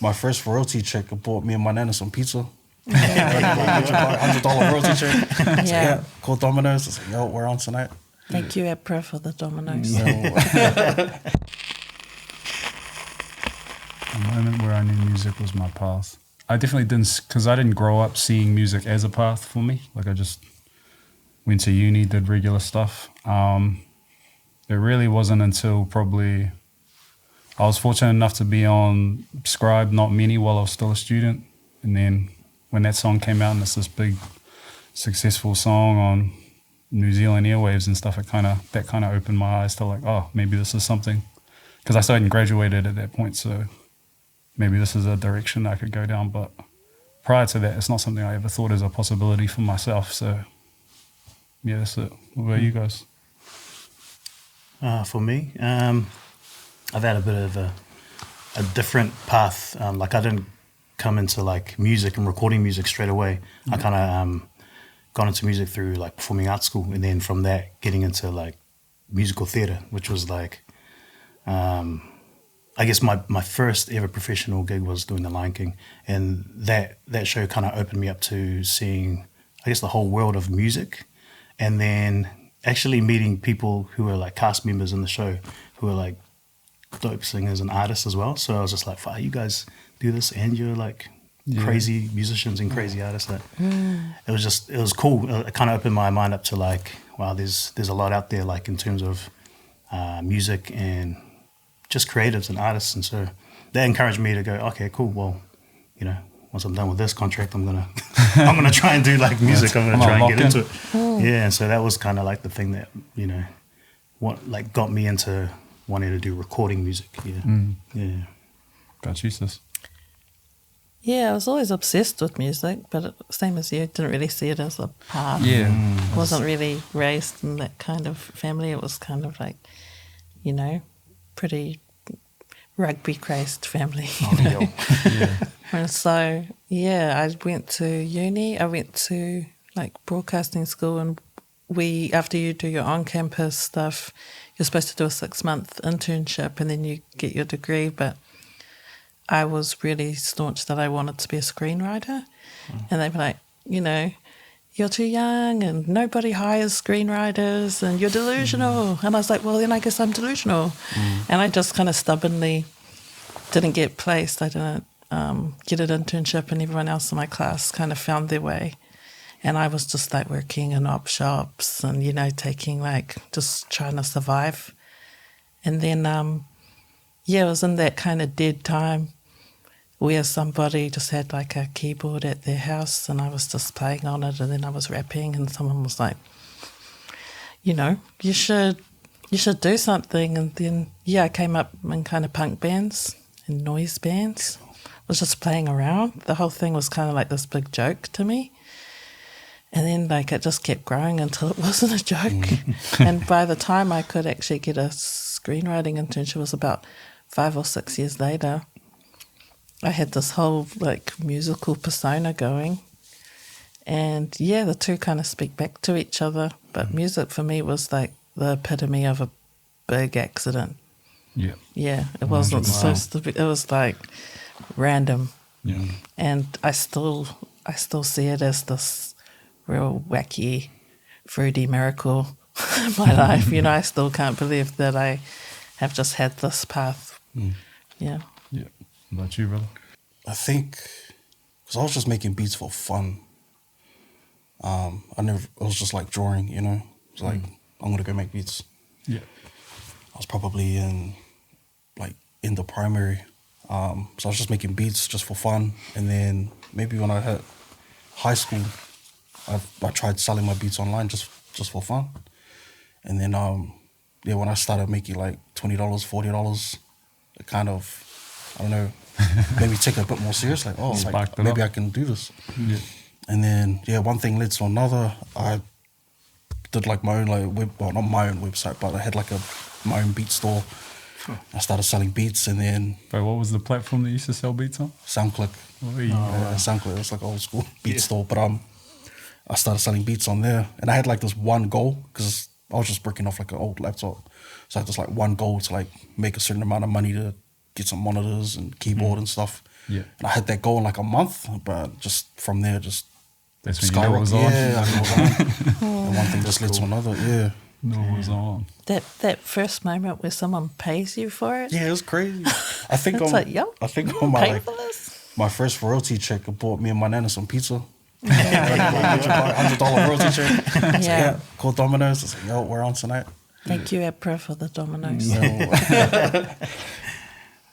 My first royalty check bought me and my nana some pizza. $100 royalty check. So, yeah, called Domino's. I was like, yo, we're on tonight. Thank you, April, for the Domino's. A moment where I knew music was my path. I definitely didn't, because I didn't grow up seeing music as a path for me. Like I just went to uni, did regular stuff. It really wasn't until probably, I was fortunate enough to be on Scribe, Not Many, while I was still a student. And then when that song came out and it's this big successful song on New Zealand airwaves and stuff, that kind of opened my eyes to like, oh, maybe this is something. Because I still hadn't graduated at that point, so maybe this is a direction I could go down. But prior to that, it's not something I ever thought as a possibility for myself. So yeah, that's it. What about you guys? For me, I've had a bit of a different path. Like I didn't come into like music and recording music straight away. I kind of got into music through like performing arts school, and then from that getting into like musical theatre, which was like, I guess my first ever professional gig was doing The Lion King, and that show kind of opened me up to seeing, I guess, the whole world of music, and then actually meeting people who were like cast members in the show who were like dope singers and artists as well. So I was just like, wow, you guys do this and you're like crazy musicians and crazy artists. Like, it was cool. It kind of opened my mind up to like, wow, there's a lot out there like in terms of music and just creatives and artists. And so that encouraged me to go, okay, cool. Well, you know, once I'm done with this contract, I'm gonna try and do like music. I'm gonna try and get into it. Yeah, and so that was kind of like the thing that, you know, what like got me into wanting to do recording music. Yeah. Got you, sis. Yeah, I was always obsessed with music, but same as you, didn't really see it as a path. Yeah. Wasn't really raised in that kind of family. It was kind of like, you know, pretty rugby-crazed family. And so, yeah, I went to uni. I went to like broadcasting school, and after you do your on-campus stuff, you're supposed to do a 6-month internship and then you get your degree. But I was really staunch that I wanted to be a screenwriter. And they were like, you know, you're too young and nobody hires screenwriters and you're delusional. And I was like, well, then I guess I'm delusional. And I just kind of stubbornly didn't get placed. I didn't get an internship, and everyone else in my class kind of found their way. And I was just like working in op shops and, you know, taking like just trying to survive. And then, it was in that kind of dead time where somebody just had like a keyboard at their house and I was just playing on it, and then I was rapping, and someone was like, you know, you should do something. And then, I came up in kind of punk bands and noise bands. I was just playing around. The whole thing was kind of like this big joke to me. And then like it just kept growing until it wasn't a joke. And by the time I could actually get a screenwriting internship, it was about 5 or 6 years later. I had this whole like musical persona going. And the two kind of speak back to each other. But music for me was like the epitome of a big accident. Yeah, it wasn't supposed to be. It was like random. Yeah. And I still see it as this real wacky, fruity miracle in my life. You know, I still can't believe that I have just had this path. Yeah. What about you, brother? I think because I was just making beats for fun. It was just like drawing, you know. It was like, I'm going to go make beats. Yeah. I was probably in the primary. So I was just making beats just for fun. And then maybe when I hit high school, I tried selling my beats online just for fun. And then, when I started making like $20, $40, it kind of, I don't know, made me take it a bit more serious. Like, maybe I can do this. Yeah. And then, one thing led to another. I did like my own not my own website, but I had like my own beat store. I started selling beats, and then... But what was the platform that you used to sell beats on? SoundClick. SoundClick, it was like an old school beat store. But I started selling beats on there. And I had like this one goal, because I was just breaking off like an old laptop. So I had this like one goal to like make a certain amount of money to get some monitors and keyboard and stuff. Yeah. And I had that goal in like a month, but just from there, just That's when you know it was on. Yeah, I know it was on. And one thing just led to another. Yeah. No, it was on. That first moment where someone pays you for it. Yeah, it was crazy. I think It's like, yo, I think you on my pay like, for this? my first royalty check, I bought me and my nana some pizza. $100 royalty check. So, Yeah. Call Domino's. I said, yo, we're on tonight. Thank you, April, for the Dominoes.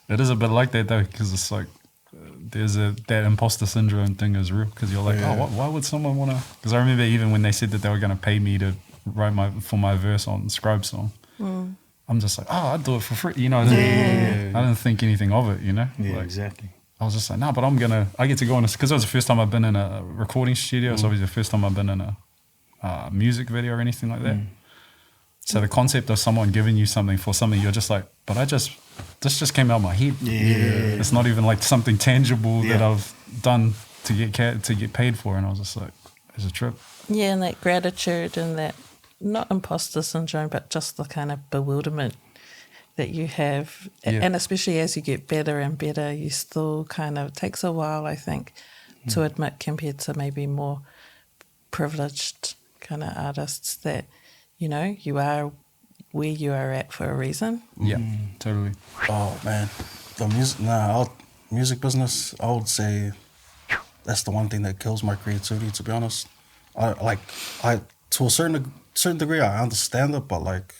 It is a bit like that though, because it's like that imposter syndrome thing is real. Because you're like, why would someone want to? Because I remember even when they said that they were going to pay me to write my verse on Scribe song, I'm just like, I'd do it for free. You know, I didn't think anything of it. You know, Yeah, like, exactly. I was just like, but I get to go on this because it was the first time I've been in a recording studio. It's obviously the first time I've been in a music video or anything like that. So the concept of someone giving you something for something, you're just like, this just came out of my head. Yeah. It's not even like something tangible that I've done to get paid for. And I was just like, it's a trip. Yeah, and that gratitude and that, not imposter syndrome, but just the kind of bewilderment that you have. Yeah. And especially as you get better and better, you still kind of, it takes a while, I think, to admit compared to maybe more privileged kind of artists that, you know, you are where you are at for a reason. Yeah, totally. Oh man, the music business, I would say that's the one thing that kills my creativity. To be honest, I to a certain degree I understand it, but like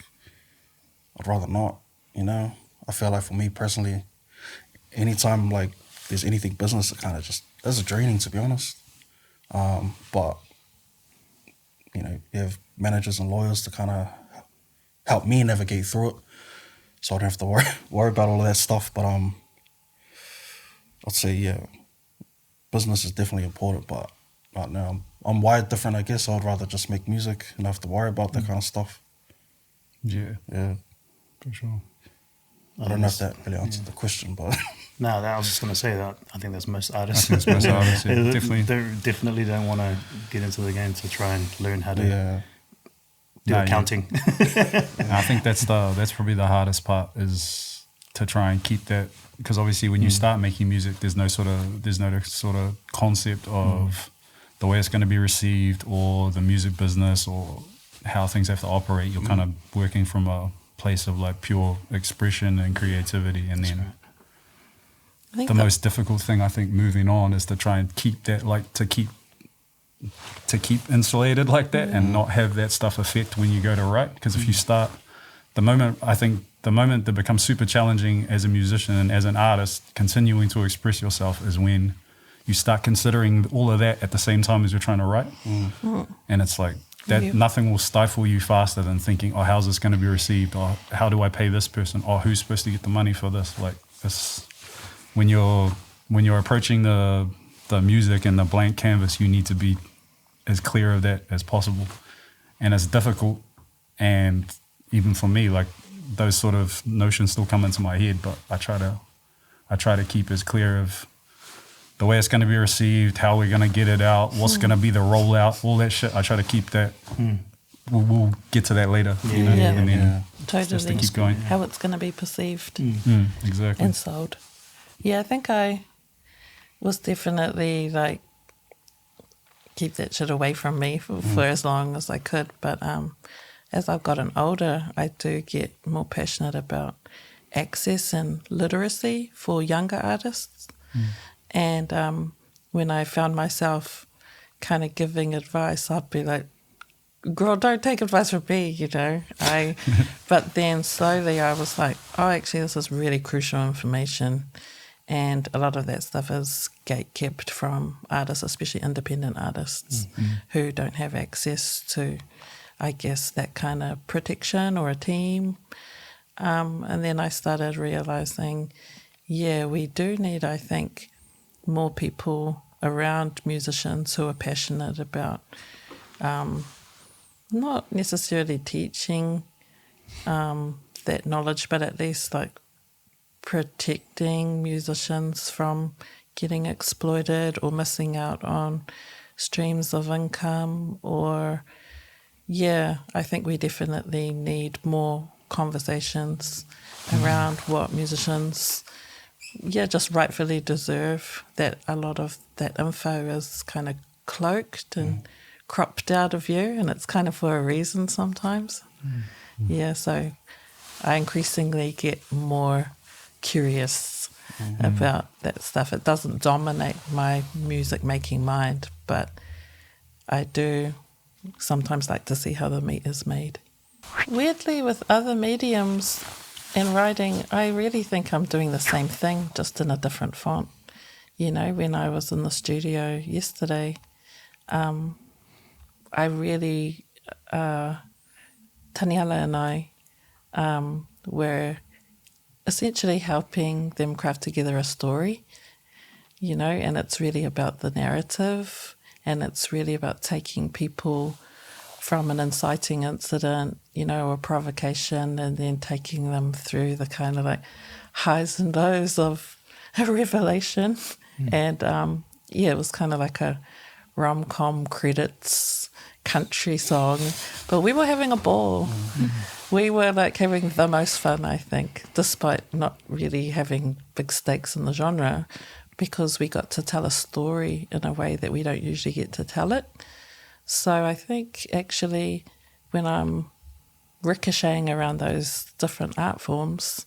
I'd rather not. You know, I feel like for me personally, anytime like there's anything business, it kind of just it's draining, to be honest. But you know, you have managers and lawyers to kind of help me navigate through it, so I don't have to worry about all of that stuff. But I'd say business is definitely important. But right now I'm wired different, I guess. I'd rather just make music and not have to worry about that kind of stuff. Yeah, for sure. I don't know if that really answered the question, but No, I was just going to say that. I think that's most artists. Most artists, yeah, definitely. They definitely don't want to get into the game to try and learn how to do No, accounting. I think that's probably the hardest part is to try and keep that, because obviously when you start making music, there's no sort of concept of the way it's going to be received or the music business or how things have to operate. You're kind of working from a place of like pure expression and creativity, and then I think the most difficult thing I think moving on is to try and keep that, like to keep insulated like that and not have that stuff affect when you go to write. Because if you start, the moment that becomes super challenging as a musician and as an artist, continuing to express yourself is when you start considering all of that at the same time as you're trying to write. And it's like that nothing will stifle you faster than thinking, how's this going to be received? Or how do I pay this person? Or who's supposed to get the money for this? Like this, when you're approaching the music and the blank canvas, you need to be as clear of that as possible. And it's difficult. And even for me, like those sort of notions still come into my head, but I try to keep as clear of the way it's going to be received, how we're going to get it out, what's going to be the rollout, all that shit. I try to keep that. We'll get to that later. You know? Yeah. And then Totally. just to keep going. How it's going to be perceived Exactly. and sold. Yeah, I think I was definitely like, keep that shit away from me for as long as I could. But as I've gotten older, I do get more passionate about access and literacy for younger artists. And when I found myself kind of giving advice, I'd be like, girl, don't take advice from me, you know. But then slowly I was like, actually, this is really crucial information. And a lot of that stuff is gate-kept from artists, especially independent artists who don't have access to, I guess, that kind of protection or a team. And then I started realizing, we do need, I think, more people around musicians who are passionate about not necessarily teaching that knowledge, but at least like protecting musicians from getting exploited or missing out on streams of income. Or I think we definitely need more conversations around what musicians just rightfully deserve that a lot of that info is kind of cloaked and cropped out of you, and it's kind of for a reason sometimes. Yeah, so I increasingly get more curious about that stuff. It doesn't dominate my music making mind, but I do sometimes like to see how the meat is made. Weirdly, with other mediums in writing, I really think I'm doing the same thing, just in a different font. You know, when I was in the studio yesterday, I really, Taniala and I were essentially helping them craft together a story, you know, and it's really about the narrative, and it's really about taking people from an inciting incident, you know, or provocation, and then taking them through the kind of like highs and lows of a revelation. And it was kind of like a rom-com credits country song, but we were having a ball. We were like having the most fun, I think, despite not really having big stakes in the genre, because we got to tell a story in a way that we don't usually get to tell it. So I think actually when I'm ricocheting around those different art forms,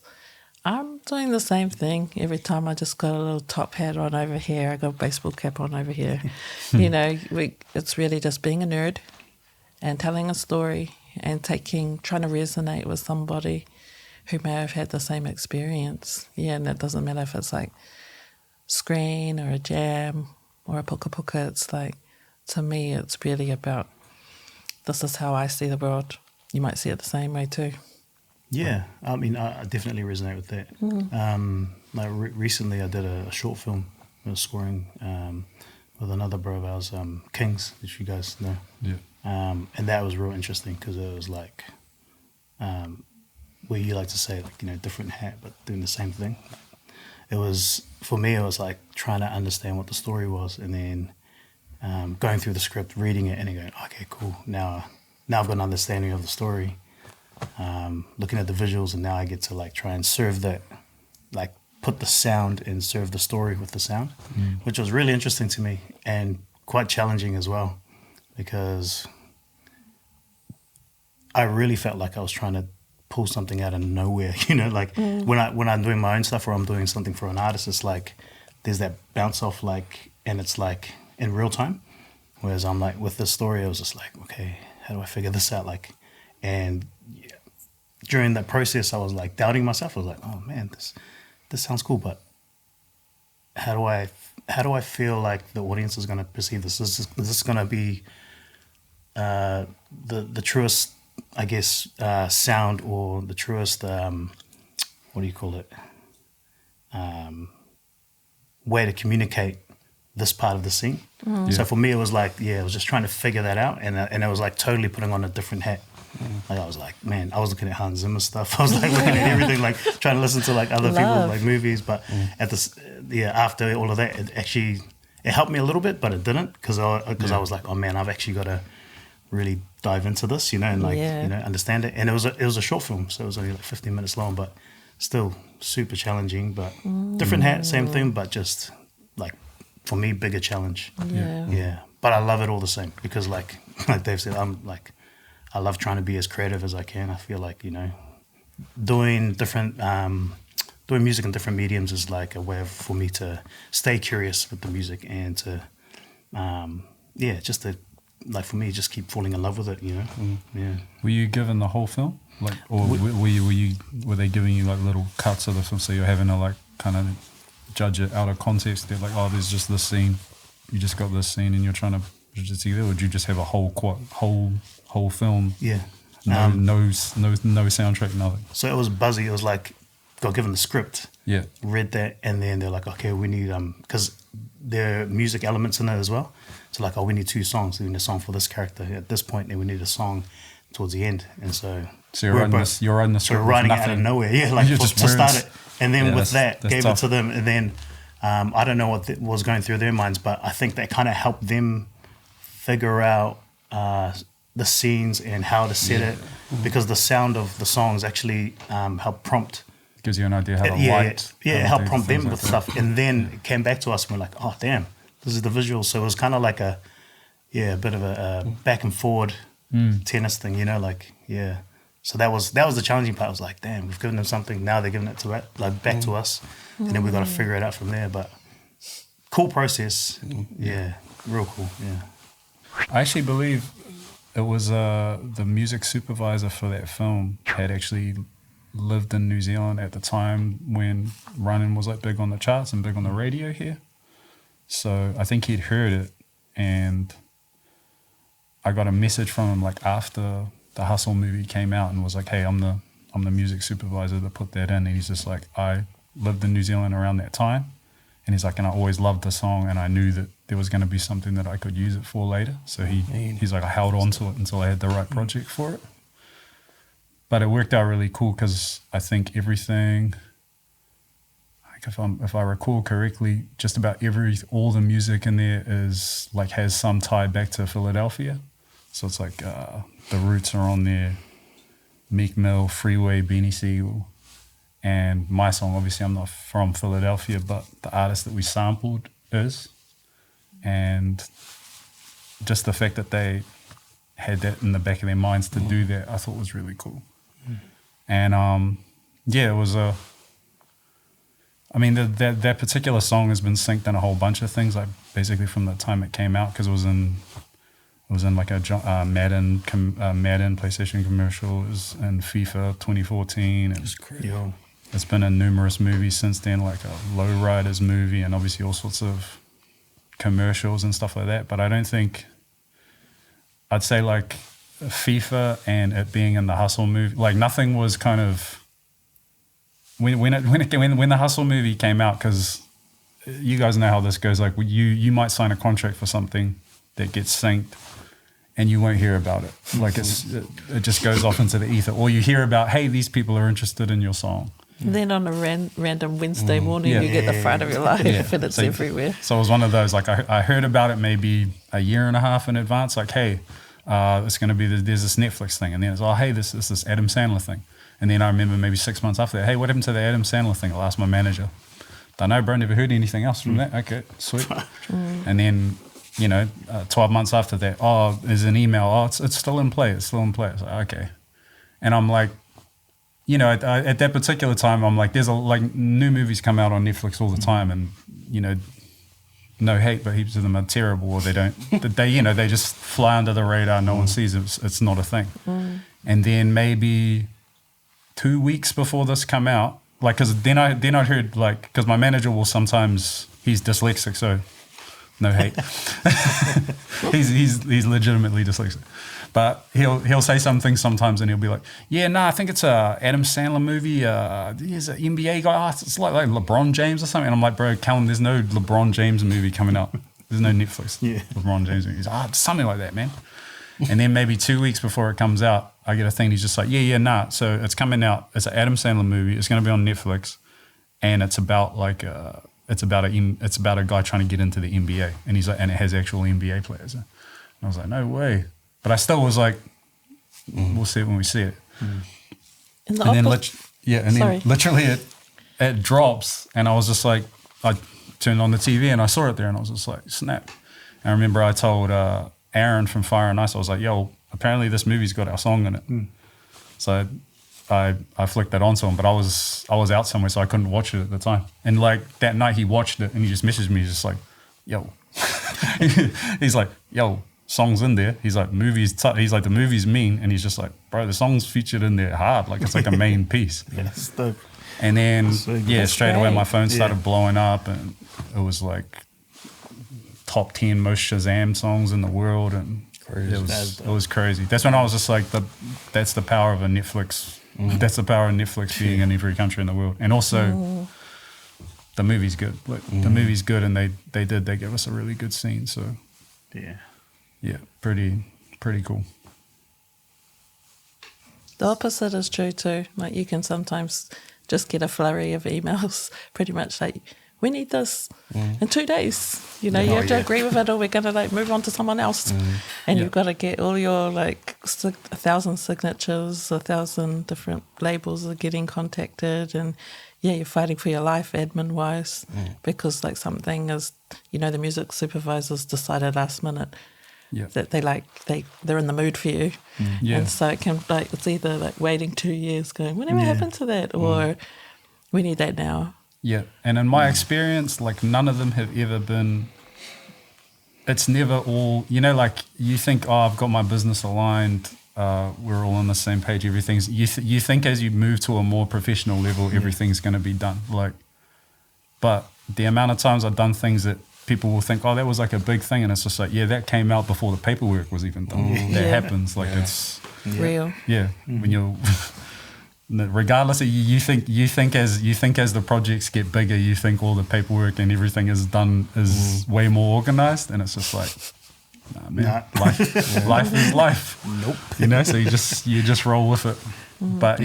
I'm doing the same thing every time. I just got a little top hat on over here. I got a baseball cap on over here. You know, it's really just being a nerd and telling a story and trying to resonate with somebody who may have had the same experience. Yeah, and it doesn't matter if it's like screen or a jam or a puka puka. It's like, to me, it's really about, this is how I see the world. You might see it the same way too. Yeah, I mean, I definitely resonate with that. Recently, I did a short film. I was scoring with another bro of ours, Kings, which you guys know. Yeah. And that was real interesting because it was like, where you like to say, like, you know, different hat, but doing the same thing. It was, for me, it was like trying to understand what the story was, and then going through the script, reading it, and then going, okay, cool. Now I've got an understanding of the story. Looking at the visuals, and now I get to like try and serve that, like put the sound and serve the story with the sound, which was really interesting to me and quite challenging as well, because I really felt like I was trying to pull something out of nowhere. You know, like when I'm doing my own stuff or I'm doing something for an artist, it's like there's that bounce off, like, and it's like in real time. Whereas I'm like, with this story, I was just like, okay, how do I figure this out? Like, and during that process, I was like doubting myself. I was like, oh man, this sounds cool, but how do I feel like the audience is going to perceive this? Is this going to be the truest, I guess, sound, or the truest, what do you call it, way to communicate this part of the scene? So for me, it was like, I was just trying to figure that out, and it was like totally putting on a different hat. Like I was like, man, I was looking at Hans Zimmer stuff. I was like looking at everything, like trying to listen to like other people's like movies. But at this, after all of that, it helped me a little bit, but it didn't, because I was like, oh man, I've actually got to really dive into this, you know, and like you know, understand it. And it was a short film, so it was only like 15 minutes long, but still super challenging. But different hat, same thing, but just like for me, bigger challenge. Yeah. But I love it all the same, because like Dave said, I love trying to be as creative as I can. I feel like, you know, doing music in different mediums is like a way for me to stay curious with the music, and to, just to, like, for me, just keep falling in love with it, you know. Yeah. Were you given the whole film, like, or were they giving you like little cuts of the film, so you're having to like kind of judge it out of context? They're like, oh, there's just this scene, you just got this scene, and you're trying to judge it together, or did you just have a whole film? Yeah. No soundtrack, nothing. So it was buzzy. It was like, got given the script. Yeah. Read that, and then they're like, okay, we need because there are music elements in it as well. So like, oh, we need 2 songs. We need a song for this character at this point, and we need a song towards the end. And so you're writing the script. So writing it out of nowhere, like to start it, and then with that, gave tough. It to them, and then I don't know what was going through their minds, but I think that kind of helped them figure out the scenes and how to set it, because the sound of the songs actually helped prompt It gives you an idea how to write. Help prompt them like with that. stuff. And then it came back to us and we're like, oh, damn, this is the visual. So it was kind of like a bit of a back and forward tennis thing, like, yeah. So that was the challenging part. I was like, damn, we've given them something. Now they're giving it to back to us. And then we've got to figure it out from there. But cool process. Yeah, real cool, yeah. I actually believe it was the music supervisor for that film had actually lived in New Zealand at the time when Running was like big on the charts and big on the radio here. So I think he'd heard it, and I got a message from him like after the Hustle movie came out and was like, hey, I'm the music supervisor that put that in. And he's just like, I lived in New Zealand around that time. And he's like, and I always loved the song, and I knew that there was going to be something that I could use it for later. So he's like, I held on to it until I had the right project for it. But it worked out really cool because I think everything, like if I recall correctly, just about all the music in there is like has some tie back to Philadelphia. So it's like the Roots are on there, Meek Mill, Freeway, Beanie Siegel. And my song, obviously, I'm not from Philadelphia, but the artist that we sampled is. And just the fact that they had that in the back of their minds to do that, I thought was really cool. And it was that particular song has been synced in a whole bunch of things, like basically from the time it came out, because it was in like a Madden PlayStation commercial. It was in FIFA 2014. And It's crazy. it's been in numerous movies since then, like a Lowriders movie, and obviously all sorts of commercials and stuff like that. But I don't think, I'd say like FIFA and it being in the Hustle movie, like nothing was kind of, when the Hustle movie came out, because you guys know how this goes, like you might sign a contract for something that gets synced and you won't hear about it. Like it just goes off into the ether, or you hear about, hey, these people are interested in your song. Then on a random Wednesday morning, you get the fright of your life, and it's everywhere. So it was one of those, like I heard about it maybe a year and a half in advance, like, hey, it's going to be, there's this Netflix thing. And then it's, oh, hey, this is this Adam Sandler thing. And then I remember maybe 6 months after that, hey, what happened to the Adam Sandler thing? I'll ask my manager. Don't know, bro, never heard anything else from that. Okay, sweet. And then, 12 months after that, oh, there's an email. Oh, it's still in play. It's like, okay. And I'm like, at that particular time, I'm like, there's new movies come out on Netflix all the time, and no hate, but heaps of them are terrible, or they don't. They just fly under the radar. No one sees it. It's not a thing. And then maybe 2 weeks before this come out, like, because then I heard, like, because my manager will sometimes, he's dyslexic, so no hate. he's legitimately dyslexic. But he'll say something sometimes, and he'll be like, "Yeah, no, I think it's a Adam Sandler movie. He's an NBA guy. Oh, it's like LeBron James or something." And I'm like, "Bro, Callum, there's no LeBron James movie coming out. There's no Netflix LeBron James movie." He's like, something like that, man. And then maybe 2 weeks before it comes out, I get a thing. He's just like, "Yeah, so it's coming out. It's an Adam Sandler movie. It's going to be on Netflix, and it's about it's about a guy trying to get into the NBA, and he's like, and it has actual NBA players." And I was like, "No way." But I still was like, we'll see it when we see it. And then literally it drops, and I was just like, I turned on the TV and I saw it there, and I was just like, snap. And I remember I told Aaron from Fire and Ice, I was like, yo, apparently this movie's got our song in it. So I flicked that on to him, but I was out somewhere, so I couldn't watch it at the time. And like that night he watched it, and he just messaged me, he's just like, yo. He's like, yo, song's in there. He's like, he's like, the movie's mean, and he's just like, bro, the song's featured in there hard, like it's like a main piece. That's dope. And then That's straight away great. my phone started blowing up, and it was like top 10 most Shazam songs in the world, and it was crazy. That's when I was just like, that's the power of a Netflix. That's the power of Netflix being in every country in the world. And also the movie's good. Like the movie's good, and they gave us a really good scene. So yeah, pretty cool. The opposite is true too. Like you can sometimes just get a flurry of emails, pretty much like, we need this in 2 days. You know, you have to agree with it, or we're gonna like move on to someone else. And you've got to get all your like 1,000 signatures, 1,000 different labels are getting contacted, and you're fighting for your life admin wise because like something is, you know, the music supervisors decided last minute that they're in the mood for you, and so it can like it's either like waiting 2 years, going whatever happened to that, or we need that now. Yeah, and in my experience, like none of them have ever been. It's never all, you know, like you think, oh, I've got my business aligned, we're all on the same page, everything's. You think as you move to a more professional level, everything's going to be done. Like, but the amount of times I've done things that people will think, oh, that was like a big thing, and it's just like, yeah, that came out before the paperwork was even done. That happens, like it's real. Yeah, when you're. Regardless of you think as the projects get bigger, you think all the paperwork and everything is done is way more organized, and it's just like, nah, man, life is life. Nope. You know, so you just roll with it. But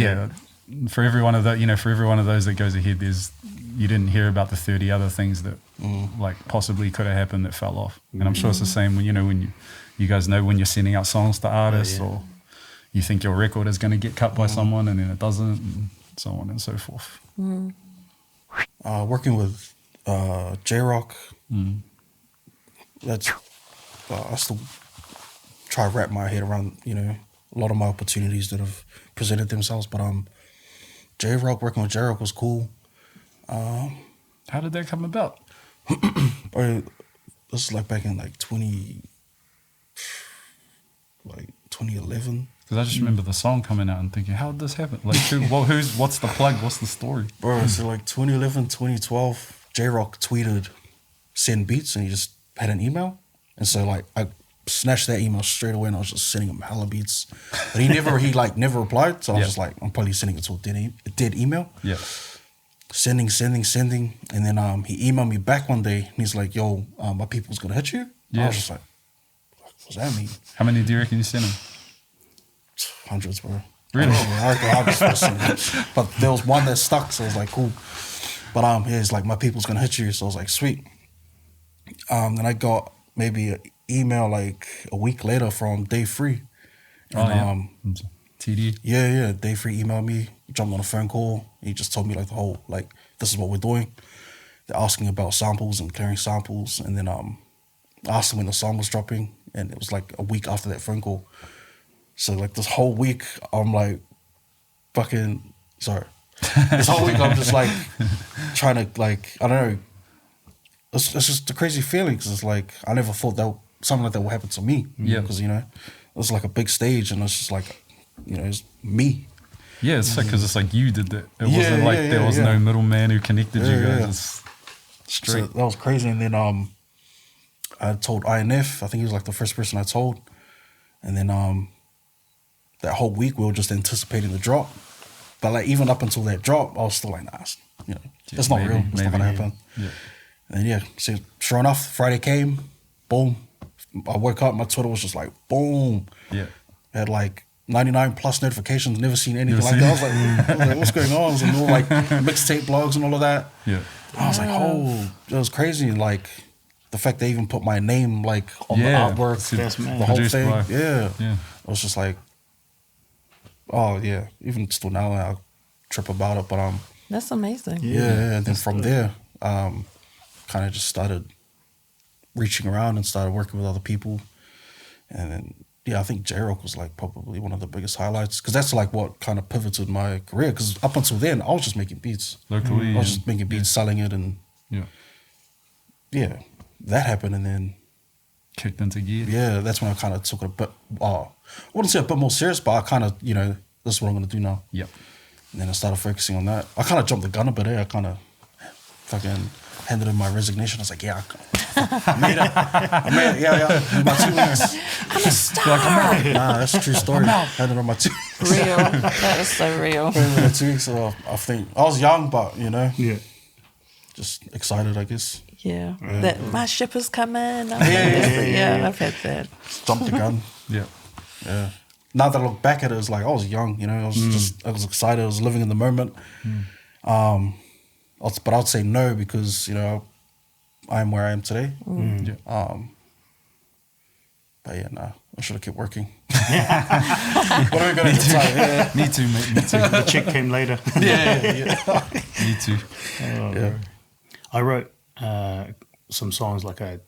for every one of those that goes ahead, you didn't hear about the 30 other things that like possibly could have happened that fell off. And I'm sure it's the same when you guys know when you're sending out songs to artists or you think your record is going to get cut by someone and then it doesn't, and so on and so forth. Working with J-Rock, that's I still try to wrap my head around, you know, a lot of my opportunities that have presented themselves. But J-Rock, working with J-Rock was cool. How did that come about? This is like back in like 2011. Because I just remember the song coming out and thinking, how did this happen? Like, what's the plug? What's the story? Bro, so like 2011, 2012, J-Rock tweeted, send beats, and he just had an email. And so like I snatched that email straight away and I was just sending him hella beats. But he never replied. So I was just like, I'm probably sending it to a dead email. Yeah. Sending. And then he emailed me back one day and he's like, yo, my people's gonna hit you. Yeah. I was just like, what's that mean? How many do you reckon you sent him? Hundreds, bro. Really? I just sent but there was one that stuck, so I was like, cool. But it's like, my people's gonna hit you. So I was like, sweet. Then I got maybe an email like a week later from Day Free. And, TD? Yeah. Day Free emailed me, jumped on a phone call. He just told me like the whole, like, this is what we're doing. They're asking about samples and clearing samples. And then I asked them when the song was dropping. And it was like a week after that phone call. So like this whole week, I'm like, this whole week I'm just like trying to like, I don't know. It's just a crazy feeling because it's like, I never thought that something like that would happen to me. Yeah. Because, you know, it was like a big stage and it's just like, you know, it's me. Yeah, it's like, because it's like you did that. It wasn't like there was no middleman who connected you guys. It's straight. So that was crazy. And then I told INF, I think he was like the first person I told. And then that whole week we were just anticipating the drop. But like even up until that drop, I was still like, nah, you know, it's not real. It's not gonna happen. Yeah. And then so sure enough, Friday came, boom. I woke up, my Twitter was just like, boom. Yeah. I had like 99 plus notifications, never seen anything like that. I was like, what's going on? It was all like mixtape blogs and all of that. Yeah. I was like, it was crazy. Like the fact they even put my name like on the artwork, the whole thing. Yeah. I was just like, oh yeah. Even still now, I trip about it. But that's amazing. Yeah. And then from there, kind of just started reaching around and started working with other people. And then, I think J-Rock was like probably one of the biggest highlights because that's like what kind of pivoted my career. Because up until then, I was just making beats. Locally. I was just making beats, selling it, and that happened. And then kicked into gear. Yeah, that's when I kind of took it a bit, I wouldn't say a bit more serious, but I kind of, this is what I'm going to do now. Yep. And then I started focusing on that. I kind of jumped the gun a bit. I kind of fucking handed in my resignation. I was like, I made it. Yeah. In my 2 weeks. I'm a star. Nah, that's a true story. Handed in my 2 weeks. Real. That is so real. In my 2 weeks, so I think I was young, but just excited, I guess. Yeah. That my ship is coming. Yeah, I've had that. Jumped the gun. Yeah. Now that I look back at it, it's like I was young, I was excited, I was living in the moment. But I'd say no because, I'm where I am today. Yeah. But yeah, nah, I should have kept working. What are we gonna do? Yeah. Me too, mate. Me too. The chick came later. Me too. Yeah. I wrote some songs, like I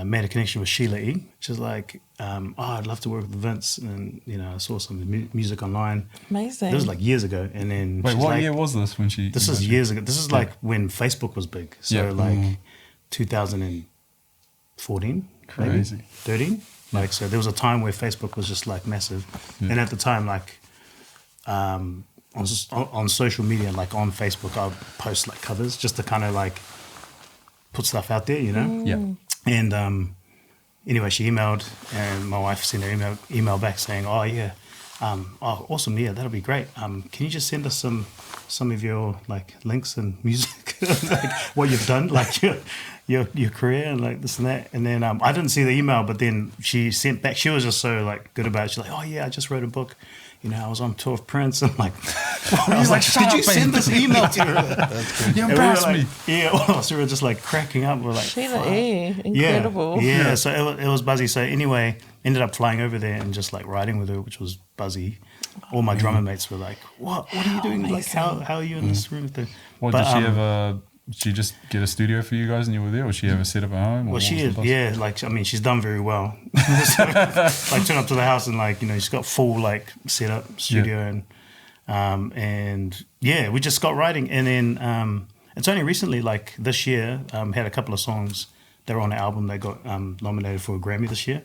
made a connection with Sheila E. She's like, I'd love to work with Vince, and I saw some music online. Amazing. This was like years ago, and then Wait, she's what like, year was this when she? This is years ago. This is like when Facebook was big. So like 2014, Crazy. maybe 13. Like, so there was a time where Facebook was just like massive, and at the time, like on social media, like on Facebook, I would post like covers just to kind of like put stuff out there, Yeah. And anyway, she emailed, and my wife sent her email back saying, "Oh yeah, oh awesome, yeah, that'll be great. Can you just send us some of your like links and music, like what you've done, like your career and like this and that." And then I didn't see the email, but then she sent back. She was just so like good about it. She's like, "Oh yeah, I just wrote a book. I was on tour of Prince." I'm like, I was like, "Did you send this email to her?" You embarrassed me. Yeah, so we were just like cracking up. We're like, Sheila E, incredible. Yeah. So it was buzzy. So anyway, ended up flying over there and just like riding with her, which was buzzy. All my drummer mates were like, "What are you doing? Like, how are you in this room with the?" What did she ever? Did she just get a studio for you guys and you were there, or she ever set up at home? Well, she is, yeah. Like, I mean, she's done very well. So, like, turn up to the house and like, she's got full like setup studio and yeah, we just got writing, and then it's only recently, like this year, had a couple of songs that were on the album that got nominated for a Grammy this year,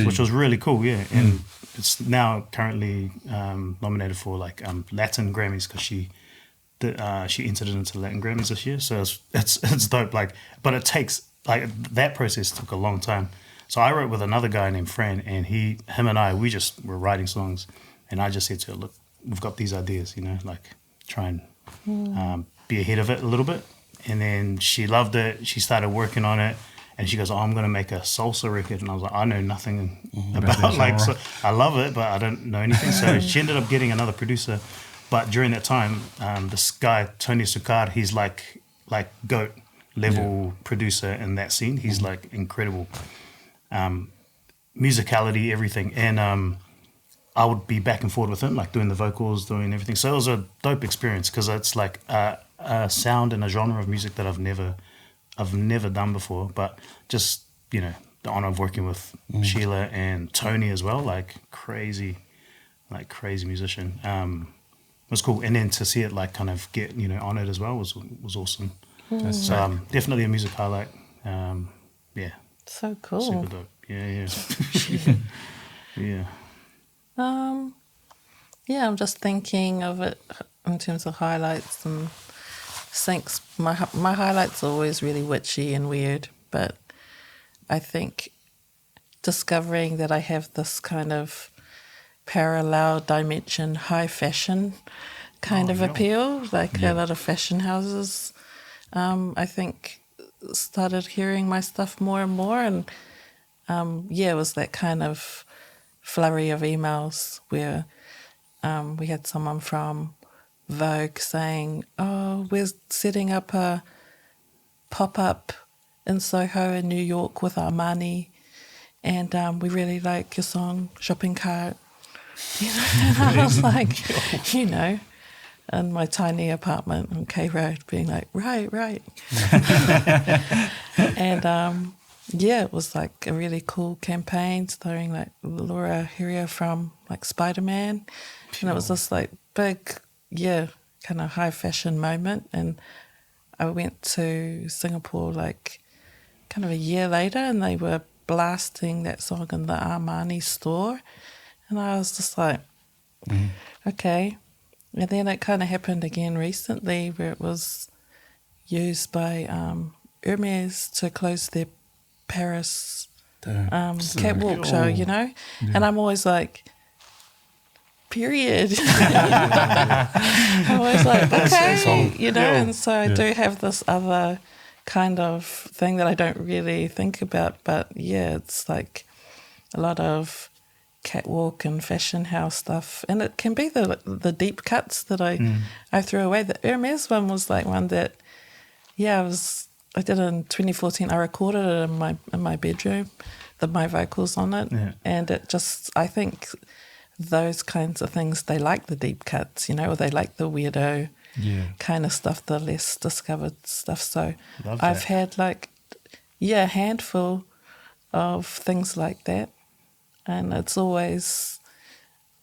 which was really cool. Yeah, and it's now currently nominated for like Latin Grammys because she entered into the Latin Grammys this year. So it's dope. Like, but it takes like that process took a long time. So I wrote with another guy named Fran, and him and I, we just were writing songs, and I just said to her, "Look, we've got these ideas, like try and be ahead of it a little bit." And then she loved it. She started working on it, and she goes, "Oh, I'm going to make a salsa record." And I was like, "I know nothing about like, so I love it, but I don't know anything." So she ended up getting another producer. But during that time, this guy, Tony Sukar, he's like GOAT level producer in that scene. He's like incredible. Musicality, everything. And I would be back and forth with him, like doing the vocals, doing everything. So it was a dope experience because it's like a sound and a genre of music that I've never done before. But just, the honor of working with Sheila and Tony as well, like crazy musician. Was cool, and then to see it like kind of get honored as well was awesome. So definitely a music highlight. Yeah, So cool. super dope. Yeah. Yeah, I'm just thinking of it in terms of highlights and syncs. My highlights are always really witchy and weird, but I think discovering that I have this kind of parallel dimension, high fashion kind of appeal, like a lot of fashion houses, I think started hearing my stuff more and more, and it was that kind of flurry of emails where we had someone from Vogue saying, "Oh, we're setting up a pop-up in Soho in New York with Armani, and we really like your song Shopping Cart." And I was like, in my tiny apartment on K Road, being like, right. And it was like a really cool campaign starring like Laura Heria from like Spider-Man. And it was this like big, kind of high fashion moment. And I went to Singapore like kind of a year later, and they were blasting that song in the Armani store. And I was just like, okay. And then it kind of happened again recently where it was used by Hermes to close their Paris catwalk show, And I'm always like, period. I'm always like, okay, and so I do have this other kind of thing that I don't really think about, but it's like a lot of catwalk and fashion house stuff, and it can be the deep cuts that I threw away. The Hermes one was like one that I was I did in 2014. I recorded it in my bedroom, my vocals on it, and it just, I think those kinds of things, they like the deep cuts, you know, or they like the weirdo kind of stuff, the less discovered stuff. So I've had like, a handful of things like that, and it's always,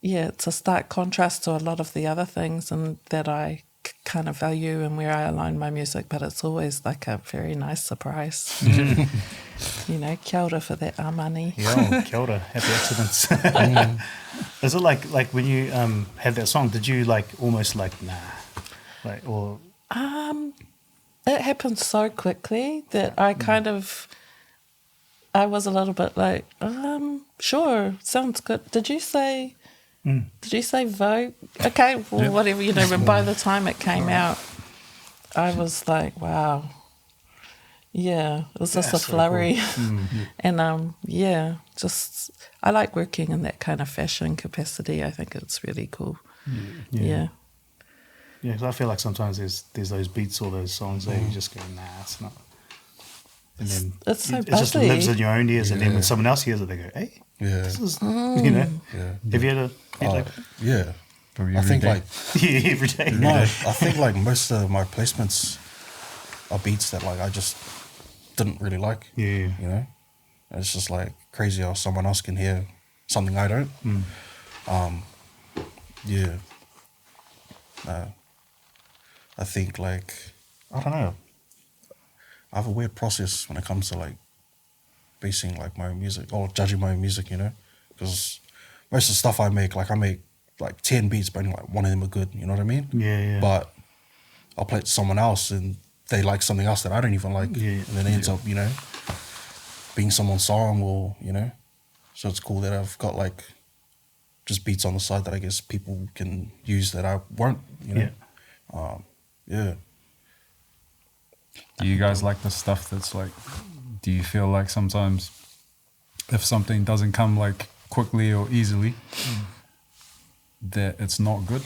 it's a stark contrast to a lot of the other things and that I kind of value and where I align my music, but it's always like a very nice surprise. You know, kia ora for that Armani. Yeah, kia ora, happy accidents. Is it like when you had that song, did you like almost like nah, like or? It happened so quickly that I kind of, I was a little bit like, sure, sounds good. Did you say Vogue? Okay, well, whatever, you know, but by the time it came out, I was like, wow. Yeah, it was just a flurry. So cool. And just, I like working in that kind of fashion capacity. I think it's really cool. Yeah, because I feel like sometimes there's those beats or those songs that you just go, nah, it's not. And then it's so it just lives in your own ears, and then when someone else hears it, they go, hey, this is, you know. Have you had a beat like that? Yeah. Probably I think day. like every day. No, I think like most of my placements are beats that like I just didn't really like. You know, it's just like crazy how someone else can hear something I don't. I think like, I don't know, I have a weird process when it comes to like basing like my own music or judging my own music, you know, because most of the stuff I make like 10 beats, but only like one of them are good, you know what I mean? But I'll play it to someone else and they like something else that I don't even like, and then it ends up, you know, being someone's song, or, you know, so it's cool that I've got like just beats on the side that I guess people can use that I won't, you know. Do you guys like the stuff that's like, do you feel like sometimes if something doesn't come like quickly or easily, that it's not good?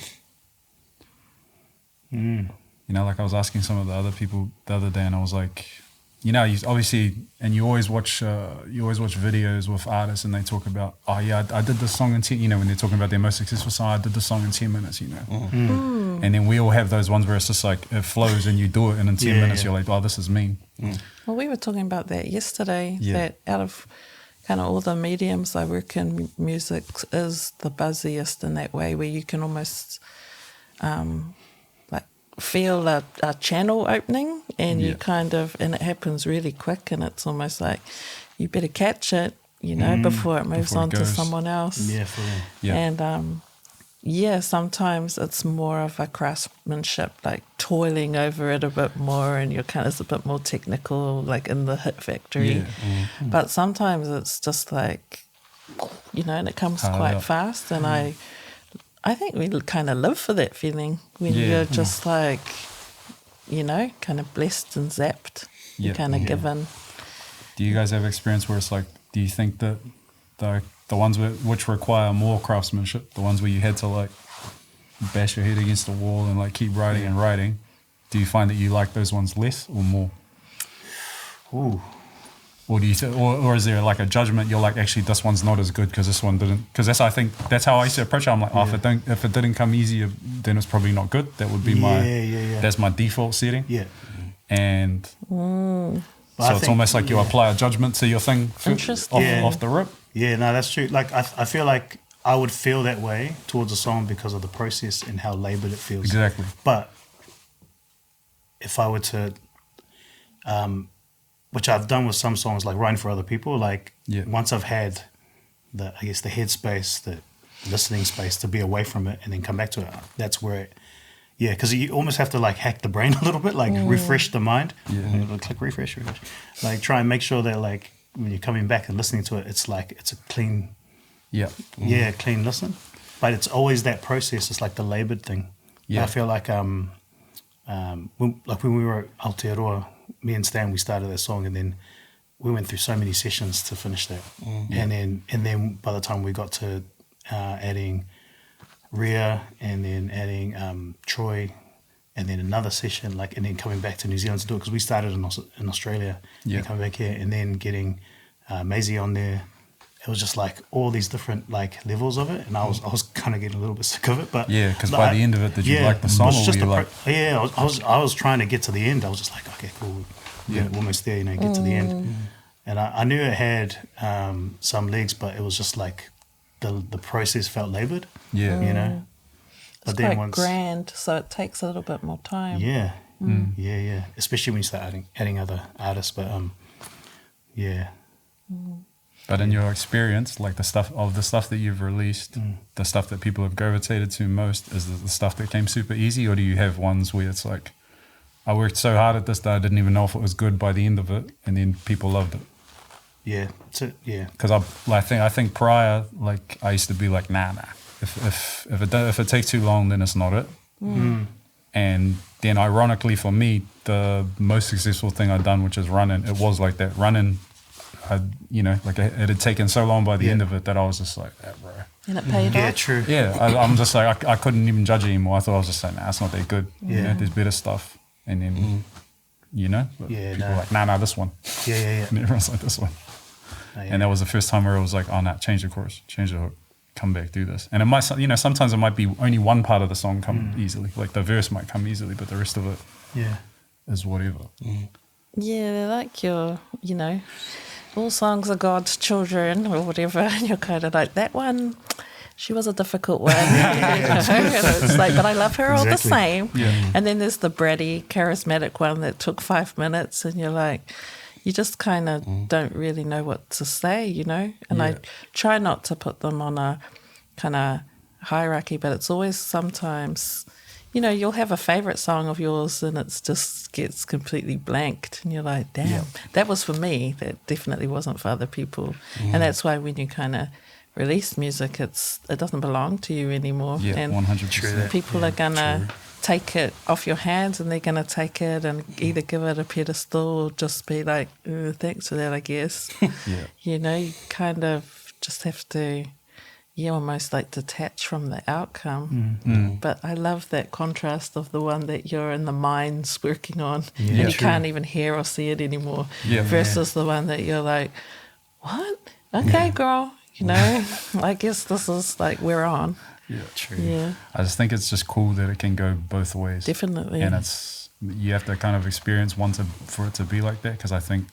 You know, like I was asking some of the other people the other day, and I was like, you know, you obviously, and you always watch videos with artists, and they talk about, oh yeah, I did this song in 10, you know, when they're talking about their most successful song, I did the song in 10 minutes, you know. And then we all have those ones where it's just like, it flows and you do it, and in 10 minutes you're like, oh, this is mean. Well, we were talking about that yesterday, that out of kind of all the mediums I work in, music is the buzziest in that way, where you can almost like feel a channel opening, and you kind of, and it happens really quick, and it's almost like you better catch it, you know, before it moves on to someone else. For real. And sometimes it's more of a craftsmanship, like toiling over it a bit more, and you're kind of, it's a bit more technical, like in the hit factory. But sometimes it's just like, you know, and it comes quite fast. And I think we kind of live for that feeling when you're just like, you know, kind of blessed and zapped. You're kind of given. Do you guys have experience where it's like, do you think that the ones which require more craftsmanship, the ones where you had to like bash your head against the wall and like keep writing and writing, do you find that you like those ones less or more? Or do you or is there like a judgment, you're like, actually this one's not as good because this one didn't? Because I think that's how I used to approach it. I'm like, if it didn't come easier, then it's probably not good. That would be that's my default setting. And so it's almost like you apply a judgment to your thing off the rip. Yeah, no, that's true. Like, I feel like I would feel that way towards a song because of the process and how laboured it feels. Exactly. But if I were to, which I've done with some songs, like writing for other people, like once I've had the headspace, the listening space to be away from it and then come back to it, that's where it, because you almost have to like hack the brain a little bit, like refresh the mind. Click refresh. Like try and make sure that like, when you're coming back and listening to it, it's like it's a clean, clean listen. But it's always that process. It's like the laboured thing. I feel like when we were at Aotearoa, me and Stan, we started that song, and then we went through so many sessions to finish that. And then by the time we got to adding Rhea and then adding Troy and then another session, like, and then coming back to New Zealand to do it, because we started in Australia, Yeah. and coming back here, and then getting Maisie on there. It was just like all these different like levels of it, and I was kind of getting a little bit sick of it. But Yeah, because by the end of it, did you like the it song, was or just were you a like, I was trying to get to the end. I was just like, okay, cool, we're almost there, get to the end. And I knew it had some legs, but it was just like the process felt laboured. Yeah. It's quite grand, so it takes a little bit more time. Yeah, yeah. Especially when you start adding other artists, but yeah. But in your experience, like the stuff that you've released, the stuff that people have gravitated to most, is the stuff that came super easy, or do you have ones where it's like, I worked so hard at this that I didn't even know if it was good by the end of it, and then people loved it? Yeah, yeah. Because I think prior, like I used to be like, nah. If it takes too long, then it's not it. And then, ironically for me, the most successful thing I'd done, which is running, it was like that. Running, it had taken so long by the end of it that I was just like, bro. And it paid off. Yeah, true. Yeah, I'm just like, I couldn't even judge it anymore. I thought I was just like, nah, it's not that good. Yeah. There's better stuff. And then, but people were like, nah, this one. Yeah. And everyone's like, this one. And that was the first time where it was like, oh, no, change the chorus, change the hook, come back, do this. And it might, sometimes it might be only one part of the song come easily. Like the verse might come easily, but the rest of it is whatever. Yeah, they're like your, all songs are God's children or whatever. And you're kind of like, that one, she was a difficult one. And it's like, but I love her all the same. Yeah. And then there's the bratty, charismatic one that took 5 minutes, and you're like, you just kind of don't really know what to say, And I try not to put them on a kind of hierarchy, but it's always sometimes, you'll have a favorite song of yours and it just gets completely blanked, and you're like, damn, that was for me. That definitely wasn't for other people. And that's why when you kind of release music, it doesn't belong to you anymore. Yeah, and 100%. people are gonna take it off your hands, and they're gonna take it and either give it a pedestal or just be like, thanks for that, I guess. You kind of just have to almost like detach from the outcome. But I love that contrast of the one that you're in the mind's working on and you can't even hear or see it anymore, versus the one that you're like, what? Okay, girl, I guess this is like we're on. Yeah, true. Yeah. I just think it's just cool that it can go both ways. Definitely. And you have to kind of experience one for it to be like that, because I think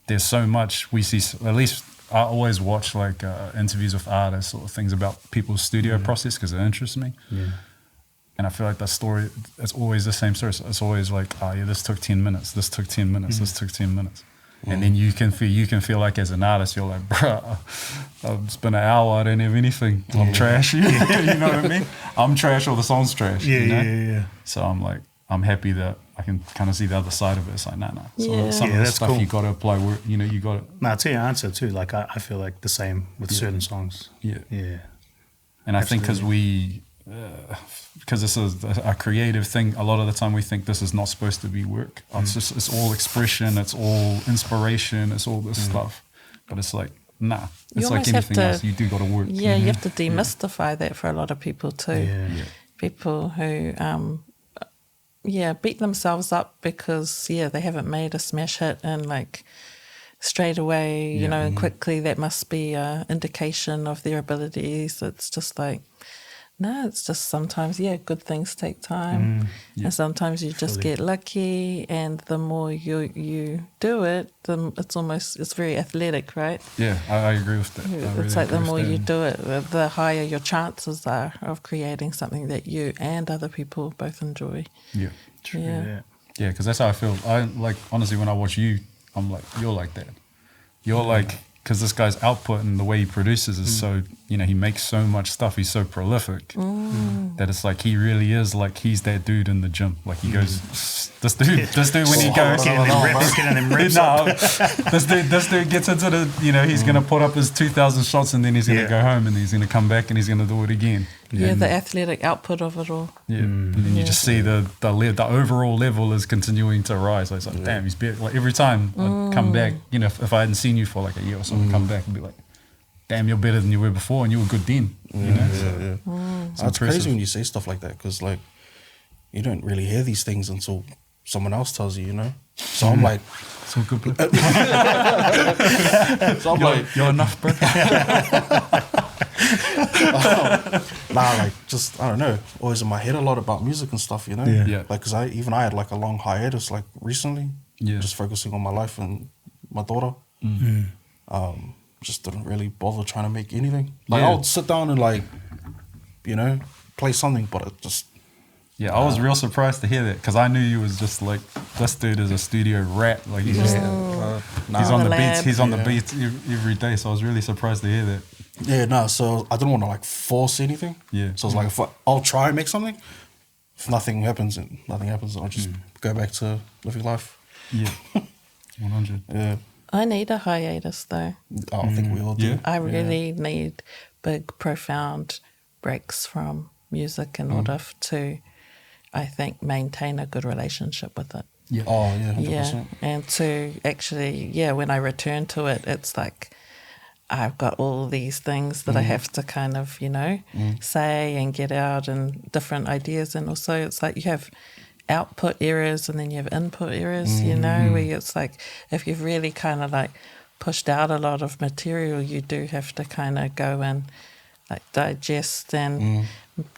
there's so much we see, at least I always watch like interviews with artists or things about people's studio process, because it interests me. Yeah. And I feel like that story, it's always the same story. It's always like, oh yeah, this took 10 minutes, this took 10 minutes, this took 10 minutes. And then you can feel like as an artist, you're like, bruh, it's been an hour, I don't have anything. I'm trash. You know what I mean? I'm trash or the song's trash. Yeah. So I'm like, I'm happy that I can kind of see the other side of it. It's like, nah. So some of the that's stuff cool. you got to apply, you got to. No, I'll tell you an answer too. Like I feel like the same with certain songs. Yeah. Absolutely. And I think because this is a creative thing, a lot of the time we think this is not supposed to be work. It's all expression, it's all inspiration, it's all this stuff. But it's like, nah. It's like anything else. You do got to work. Yeah, you have to demystify that for a lot of people too. Yeah. People who, beat themselves up because, they haven't made a smash hit and like straight away, and quickly, that must be an indication of their abilities. It's just like, no, it's just sometimes, good things take time. And sometimes you just get lucky, and the more you do it, it's very athletic, right? Yeah, I agree with that. It's like the more you do it, the higher your chances are of creating something that you and other people both enjoy. Yeah. True. Yeah. Yeah, because that's how I feel. I like, honestly, when I watch you, I'm like, you're like that. You're like, because this guy's output and the way he produces is so, he makes so much stuff. He's so prolific that it's like he really is like, he's that dude in the gym. Like he goes, this dude when he goes, this dude gets into the, he's going to put up his 2,000 shots and then he's going to go home and he's going to come back and he's going to do it again. Yeah, the athletic output of it all. Yeah, and then you just see the overall level is continuing to rise. Like, it's like, damn, he's better. Like every time I come back, if I hadn't seen you for like a year or something, come back and be like, damn, you're better than you were before, and you were good then. It's crazy when you say stuff like that, because like you don't really hear these things until someone else tells you, you know? So I'm like... It's all good, bro. So I'm like... You're enough, bro. like, just, I don't know, always in my head a lot about music and stuff, you know? Yeah. Yeah. Like, because I had, like, a long hiatus, like, recently. Yeah. Just focusing on my life and my daughter. Just didn't really bother trying to make anything. Like, Yeah. I'll sit down and, like, you know, play something, but it just... Yeah, I was real surprised to hear that because I knew you was just like, this dude is a studio rat. Like he's just, he's on the beats. He's on the beats every day. So I was really surprised to hear that. Yeah, no, so I didn't want to, like, force anything. Yeah. So it's like, I'll try and make something. If nothing happens, I'll just go back to living life. Yeah, 100. Yeah. I need a hiatus though. I think we all do. Yeah. I really need big, profound breaks from music in order to, I think, maintain a good relationship with it. Yeah. Oh, yeah, 100%. Yeah, and to actually, when I return to it, it's like I've got all these things that I have to kind of, you know, say and get out and different ideas. And also it's like you have output errors and then you have input errors, you know, where it's like if you've really kind of like pushed out a lot of material, you do have to kind of go and like digest and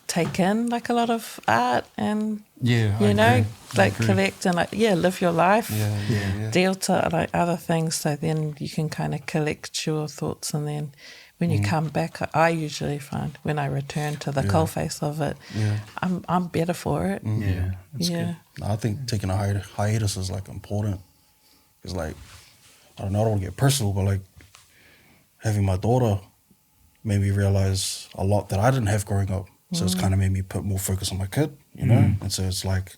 take in like a lot of art and, Yeah, I you know, agree. I like agree. collect and like, live your life. Yeah. Deal to like other things, so then you can kind of collect your thoughts, and then when you come back, I usually find when I return to the coalface of it, I'm better for it. Yeah, that's Yeah. No, I think taking a hiatus is, like, important. It's like, I don't want to get personal, but, like, having my daughter made me realize a lot that I didn't have growing up. So it's kind of made me put more focus on my kid, you know? And so it's like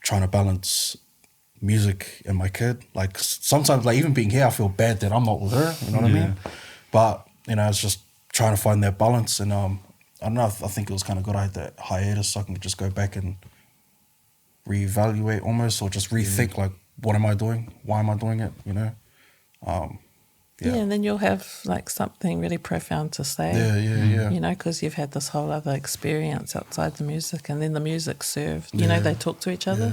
trying to balance music and my kid. Like, sometimes, like, even being here, I feel bad that I'm not with her, you know what I mean? But, you know, it's just trying to find that balance. And I don't know, I think it was kind of good I had that hiatus so I can just go back and reevaluate almost, or just rethink, like, what am I doing? Why am I doing it, you know? Yeah, and then you'll have like something really profound to say. Yeah. You know, because you've had this whole other experience outside the music, and then the music served. You know, they talk to each other.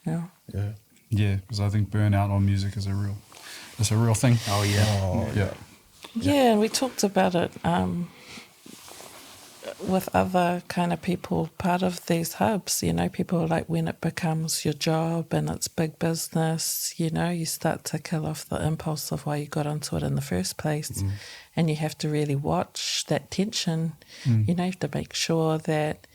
Yeah. Yeah, because I think burnout on music is it's a real thing. Oh yeah. Yeah. Yeah, and we talked about it with other kind of people, part of these hubs, you know, people like when it becomes your job and it's big business, you know, you start to kill off the impulse of why you got into it in the first place. And you have to really watch that tension. You know, you have to make sure that,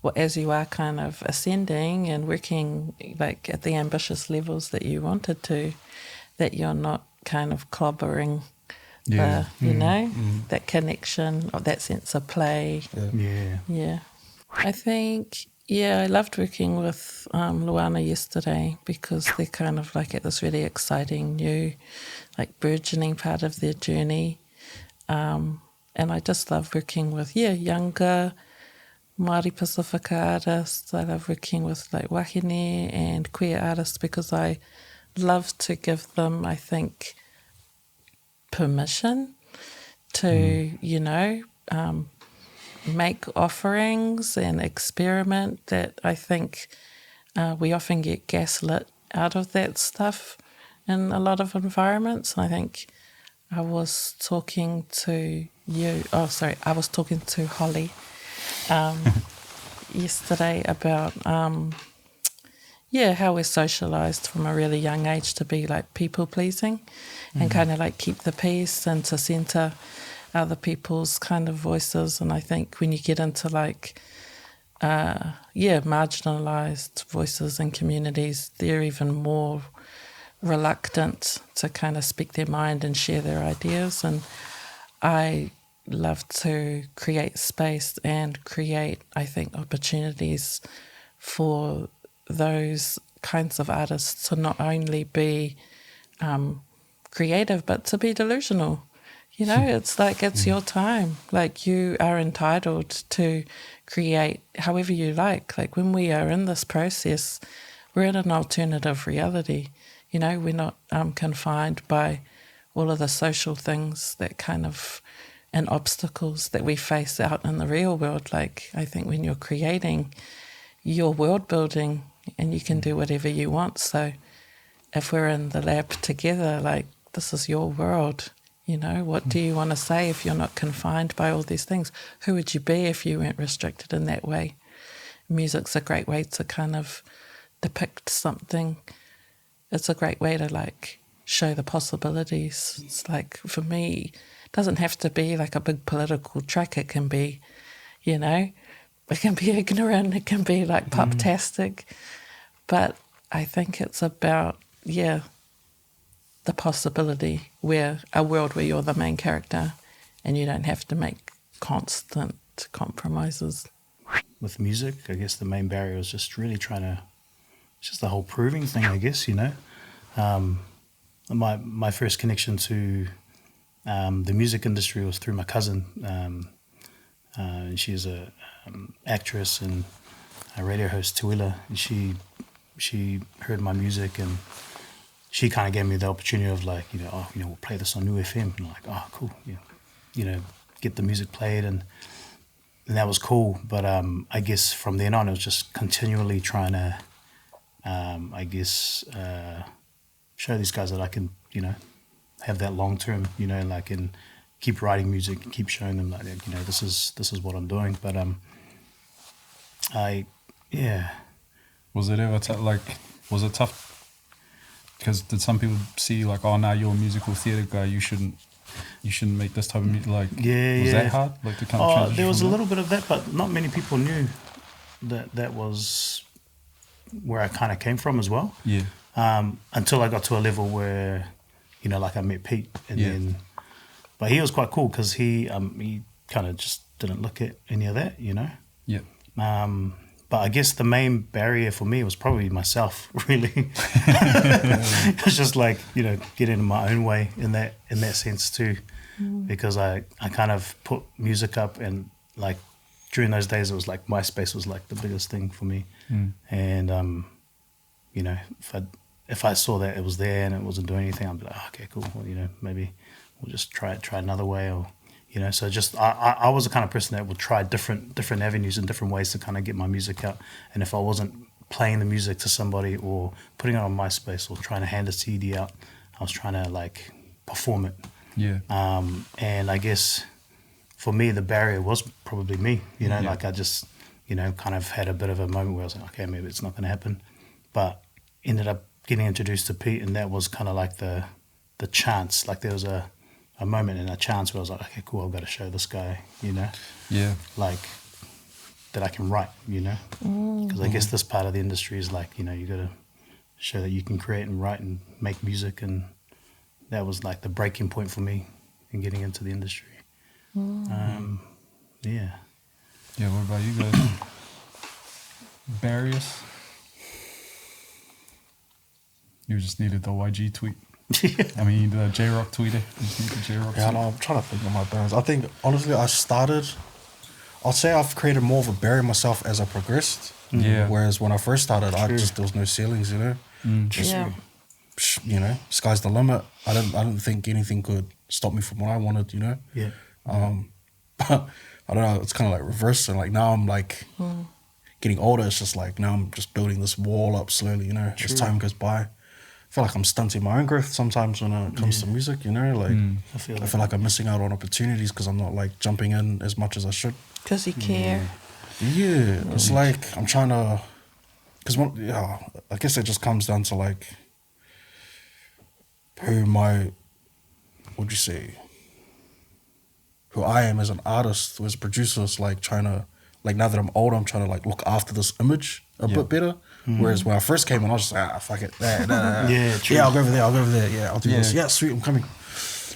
well, as you are kind of ascending and working like at the ambitious levels that you wanted to, that you're not kind of clobbering Yeah. you know, that connection or that sense of play. Yeah. I think, I loved working with Moana yesterday because they're kind of like at this really exciting new, like burgeoning part of their journey. And I just love working with, younger Māori Pasifika artists. I love working with like wahine and queer artists because I love to give them, I think, permission to, you know, make offerings and experiment that I think we often get gaslit out of that stuff in a lot of environments. I think I was talking to I was talking to Holly yesterday about how we're socialised from a really young age to be like people pleasing and kind of like keep the peace and to centre other people's kind of voices. And I think when you get into like, marginalised voices and communities, they're even more reluctant to kind of speak their mind and share their ideas. And I love to create space and create, I think, opportunities for those kinds of artists to not only be creative but to be delusional. You know, it's like it's your time. Like you are entitled to create however you like. Like when we are in this process, we're in an alternative reality. You know, we're not confined by all of the social things that kind of and obstacles that we face out in the real world. Like I think when you're creating, your world building, and you can do whatever you want. So if we're in the lab together, like, this is your world, you know, what do you want to say if you're not confined by all these things? Who would you be if you weren't restricted in that way? Music's a great way to kind of depict something. It's a great way to, like, show the possibilities. It's like, for me, it doesn't have to be like a big political track. It can be, you know, it can be ignorant, it can be like pop-tastic. But I think it's about, the possibility where a world where you're the main character and you don't have to make constant compromises. With music, I guess the main barrier was just really just the whole proving thing, I guess, you know. My first connection to the music industry was through my cousin. And she's a actress and a radio host, Tuila, and she heard my music, and she kind of gave me the opportunity of, like, you know, we'll play this on New FM, and like, oh, cool, yeah, you know, get the music played, and that was cool. But I guess from then on, it was just continually trying to, show these guys that I can, you know, have that long term, you know, like, and keep writing music and keep showing them, like, you know, this is what I'm doing. But Was it ever was it tough? Because did some people see, like, oh, now you're a musical theatre guy, you shouldn't make this type of music? Like, was that hard? Like, to kind of transition? There was a little bit of that, but not many people knew that was where I kind of came from as well. Yeah. Until I got to a level where, you know, like, I met Pete, and then, but he was quite cool because he kind of just didn't look at any of that, you know. Yeah. But I guess the main barrier for me was probably myself, really. It's just, like, you know, getting in my own way in that sense too, because I kind of put music up, and, like, during those days it was like MySpace was like the biggest thing for me, and you know, if I saw that it was there and it wasn't doing anything, I'd be like, oh, okay, cool, well, you know, maybe we'll just try another way, or, you know. So just I was the kind of person that would try different avenues and different ways to kind of get my music out. And if I wasn't playing the music to somebody or putting it on MySpace or trying to hand a CD out, I was trying to, like, perform it. Yeah. And I guess for me the barrier was probably me, you know. Like, I just, you know, kind of had a bit of a moment where I was like, okay, maybe it's not going to happen, but ended up getting introduced to Pete, and that was kind of like the chance. Like, there was a moment and a chance where I was like, okay, cool, I've got to show this guy, you know, like, that I can write, you know, because I guess this part of the industry is like, you know, you got to show that you can create and write and make music, and that was like the breaking point for me in getting into the industry. Yeah, what about you guys? Barriers? You just needed the YG tweet. I mean, the J-Rock tweeter. You just need the J-Rock tweet. No, I'm trying to think of my barriers. I think, honestly, I'd say I've created more of a barrier myself as I progressed. Yeah. Whereas when I first started, there was no ceilings, you know. You know, sky's the limit. I didn't think anything could stop me from what I wanted, you know. Yeah. But I don't know, it's kind of like reverse. And, like, now I'm, like, getting older. It's just like, now I'm just building this wall up slowly, you know. As time goes by, I feel like I'm stunting my own growth sometimes when it comes to music, you know. Like, I feel like I'm missing out on opportunities because I'm not, like, jumping in as much as I should. Because you care. Yeah, it's like I'm trying to, because I guess it just comes down to, like, who I am as an artist, as a producer. It's like trying to, like, now that I'm older, I'm trying to, like, look after this image a bit better. Whereas when I first came in, I was just like, fuck it. Yeah, I'll go over there. Yeah, I'll do this. Yeah, sweet, I'm coming.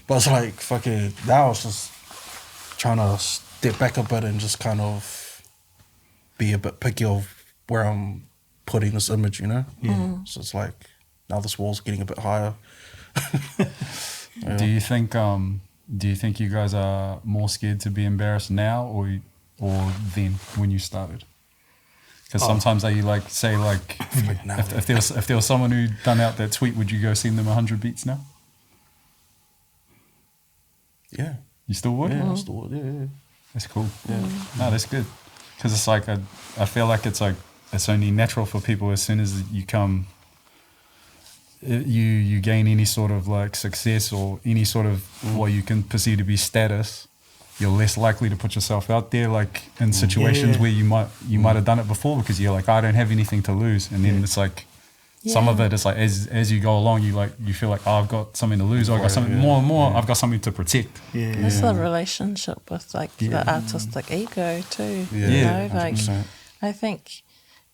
But it's like, fucking, now it's just trying to step back a bit and just kind of be a bit picky of where I'm putting this image, you know? Yeah. So it's like, now this wall's getting a bit higher. Do you think you guys are more scared to be embarrassed now or then when you started? Because sometimes they, like, say, like, if there was someone who done out that tweet, would you go send them 100 beats now? Yeah. You still would? Yeah, I still would. Yeah. That's cool. Yeah. No, that's good. Because it's like, I feel like it's like it's only natural for people as soon as you come, you gain any sort of like success or any sort of what you can perceive to be status, you're less likely to put yourself out there like in situations where you might have done it before because you're like, I don't have anything to lose. And then it's like some of it is like as you go along, you feel like, oh, I've got something to lose, or I've got something more and more, I've got something to protect. It's a relationship with like the artistic ego too. You know, like 100%. I think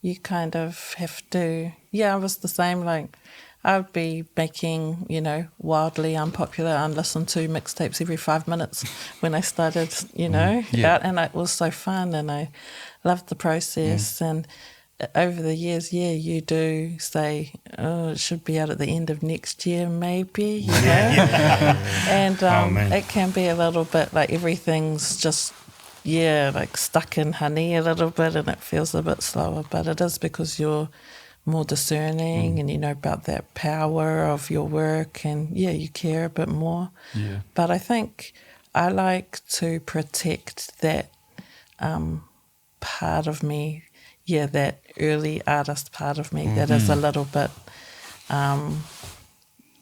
you kind of have to. I was the same. Like I would be making, you know, wildly unpopular, unlistened to mixtapes every 5 minutes when I started, you know, out, and it was so fun, and I loved the process. And over the years, you do say, oh, it should be out at the end of next year, maybe, you know, and it can be a little bit like everything's just, like stuck in honey a little bit, and it feels a bit slower, but it is because you're more discerning and you know about that power of your work, and you care a bit more. But I think I like to protect that part of me, that early artist part of me that is a little bit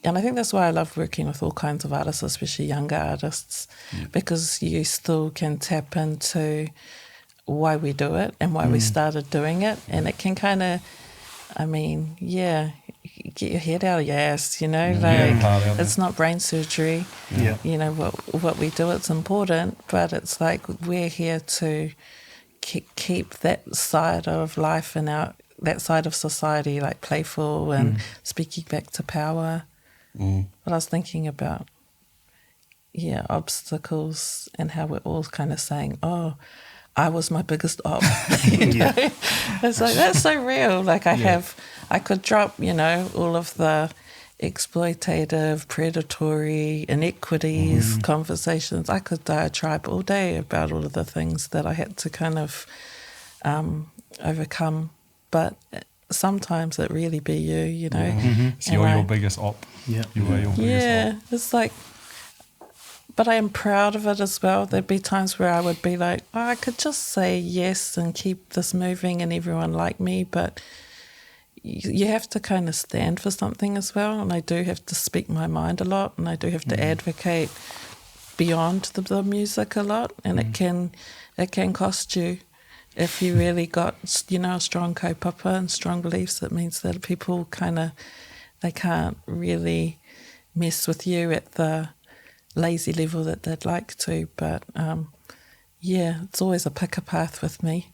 and I think that's why I love working with all kinds of artists, especially younger artists, because you still can tap into why we do it and why we started doing it, and it can kind of, I mean, get your head out of your ass, you know, like it's not brain surgery. You know, what we do, it's important, but it's like we're here to keep that side of life and that side of society like playful and speaking back to power. But I was thinking about obstacles and how we're all kind of saying, oh, I was my biggest op. You know? It's like, that's so real. Like I could drop, you know, all of the exploitative, predatory, inequities, conversations. I could diatribe all day about all of the things that I had to kind of overcome. But sometimes it really be you know. So you're your biggest op. You are your biggest op. It's like, but I am proud of it as well. There'd be times where I would be like, oh, I could just say yes and keep this moving and everyone like me, but you have to kind of stand for something as well, and I do have to speak my mind a lot, and I do have to advocate beyond the music a lot, and it can cost you. If you really got, you know, a strong kaupapa and strong beliefs, it means that people they can't really mess with you at the lazy level that they'd like to. But it's always a pick a path with me.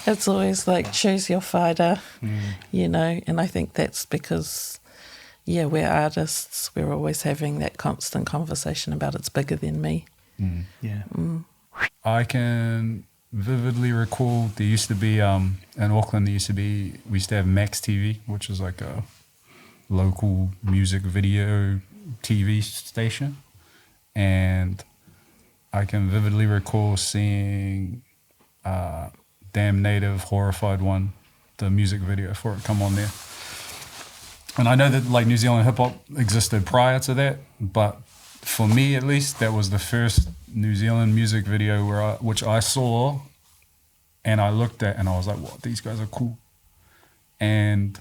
It's always like choose your fighter, you know, and I think that's because we're artists, we're always having that constant conversation about it's bigger than me. I can vividly recall there used to be in Auckland we used to have Max TV, which is like a local music video TV station, and I can vividly recall seeing Damn Native Horrified One, the music video for it, come on there. And I know that like New Zealand hip hop existed prior to that, but for me at least, that was the first New Zealand music video which I saw and I looked at and I was like, "What? These guys are cool." And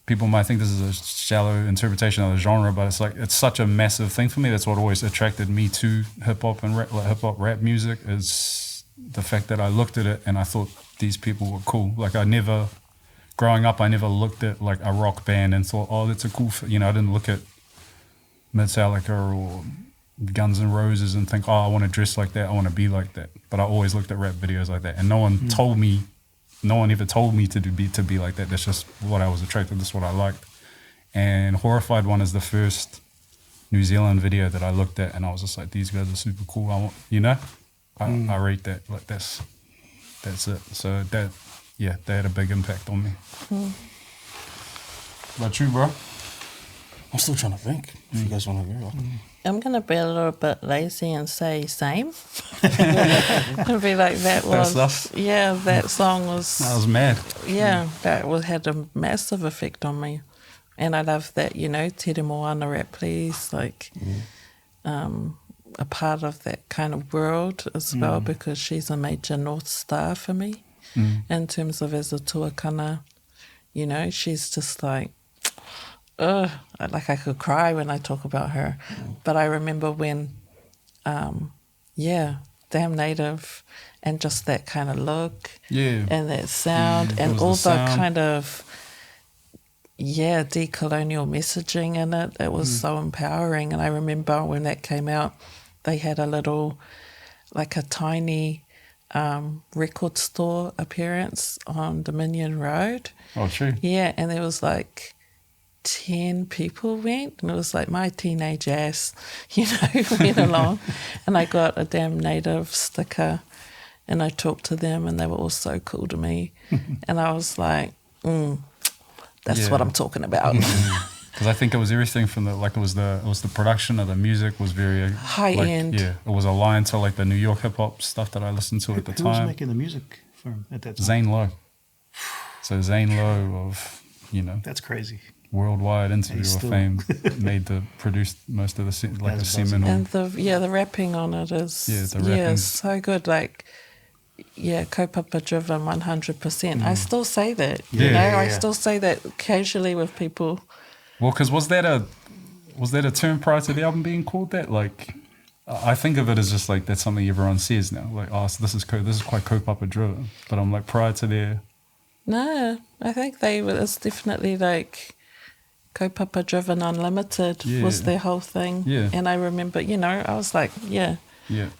people might think this is a shallow interpretation of the genre, but it's like it's such a massive thing for me. That's what always attracted me to hip hop and rap, like hip hop rap music, is the fact that I looked at it and I thought these people were cool. Like growing up, I never looked at like a rock band and thought, "Oh, that's a cool," you know, I didn't look at Metallica or Guns N' Roses and think, "Oh, I want to dress like that, I want to be like that." But I always looked at rap videos like that, and no one ever told me to be like that. That's just what I was attracted. That's what I liked. And Horrified One is the first New Zealand video that I looked at, and I was just like, "These guys are super cool." I rate that. Like that's it. So that they had a big impact on me. About you, bro? I'm still trying to think. If you guys want to go, I'm going to be a little bit lazy and say same. It'll be like that was, that song was... That was mad. Yeah, had a massive effect on me. And I love that, you know, Tere Moana rap, please, like a part of that kind of world as well, because she's a major North Star for me. in terms of as a tuakana. You know, she's just like, ugh, like I could cry when I talk about her. But I remember when, Damn Native, and just that kind of look, and that sound, and all the kind of, decolonial messaging in it. It was so empowering. And I remember when that came out, they had a little, like a tiny record store appearance on Dominion Road. Oh, true. Yeah, and there was like 10 people went, and it was like my teenage ass, went along. And I got a Damn Native sticker, and I talked to them, and they were all so cool to me. And I was like, that's what I'm talking about. Because I think it was everything from it was the production of the music was very high end. Yeah, it was aligned to like the New York hip hop stuff that I listened to at the Who time. was making the music for him at that time? Zane Lowe. So Zane Lowe of That's crazy. Worldwide Interview He's of still- Fame produced most of the That's the seminal. And the rapping on it is the rapping's- so good. Like, kaupapa driven 100%. I still say that. I still say that casually with people. Well, because was that a term prior to the album being called that? Like, I think of it as just like that's something everyone says now. Like, oh, so this is quite kaupapa driven. But I'm like, prior to their... No, I think it's definitely like kaupapa driven unlimited was their whole thing. Yeah. And I remember, I was like, Yeah.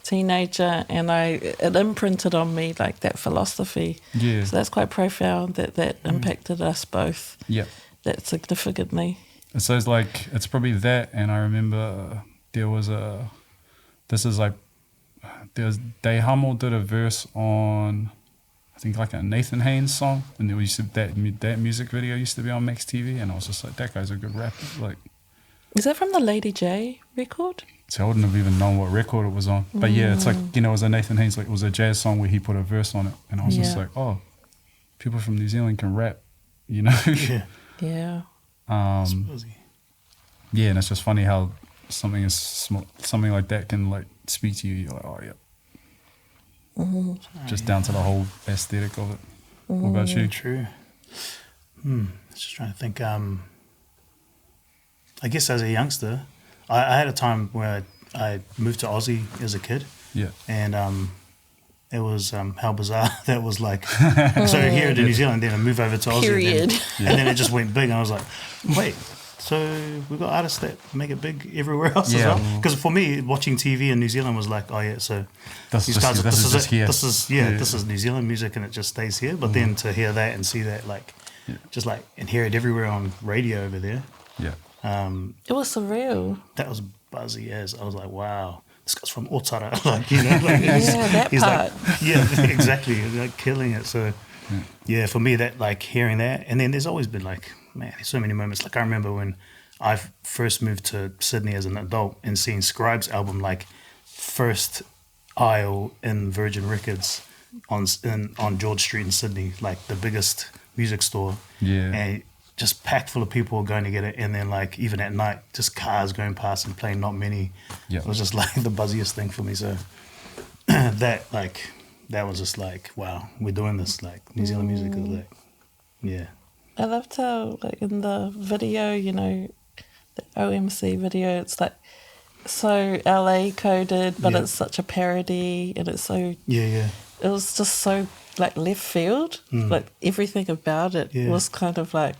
teenager, and it imprinted on me like that philosophy. Yeah. So that's quite profound that impacted us both Yeah. that significantly. And so it's probably that, and I remember there was Day Hummel did a verse on, I think like a Nathan Haynes song, and there used to, that music video used to be on Max TV, and I was just like, that guy's a good rapper. Like, Is that from the Lady J record? so I wouldn't have even known what record it was on. But yeah, it's like, it was a Nathan Haynes, like it was a jazz song where he put a verse on it, and I was just like, oh, people from New Zealand can rap, Yeah. Yeah. Yeah, and it's just funny how something like that can like speak to you. You're like, oh yeah, just down to the whole aesthetic of it. What about you? True. Just trying to think. I guess as a youngster, I had a time where I moved to Aussie as a kid, Yeah, and it was how bizarre that was. Like, so here in New Zealand, then I moved over to Aussie, Period. and then it just went big, and I was like, wait. So we've got artists that make it big everywhere else as well. Because for me, watching TV in New Zealand was like, oh yeah, so this is just here. This is New Zealand music, and it just stays here. But then to hear that and see that, like, just like and hear it everywhere on radio over there, It was surreal. that was buzzy as. I was like, wow, this guy's from Otara, like That he's part. like, exactly, like killing it. So for me, that like hearing that, and then there's always been like, man, there's so many moments. Like I remember when I first moved to Sydney as an adult and seeing Scribe's album, like first aisle in Virgin Records on George Street in Sydney, like the biggest music store. Yeah. And just packed full of people going to get it, and then like even at night, just cars going past and playing Not Many. Yeah. It was just like the buzziest thing for me. So that was just like, wow, we're doing this. Like New Zealand music is like, yeah. I loved how, like, in the video, the OMC video, it's like so LA coded, but it's such a parody, and it's so, it was just so, like, left field. Like, everything about it was kind of like,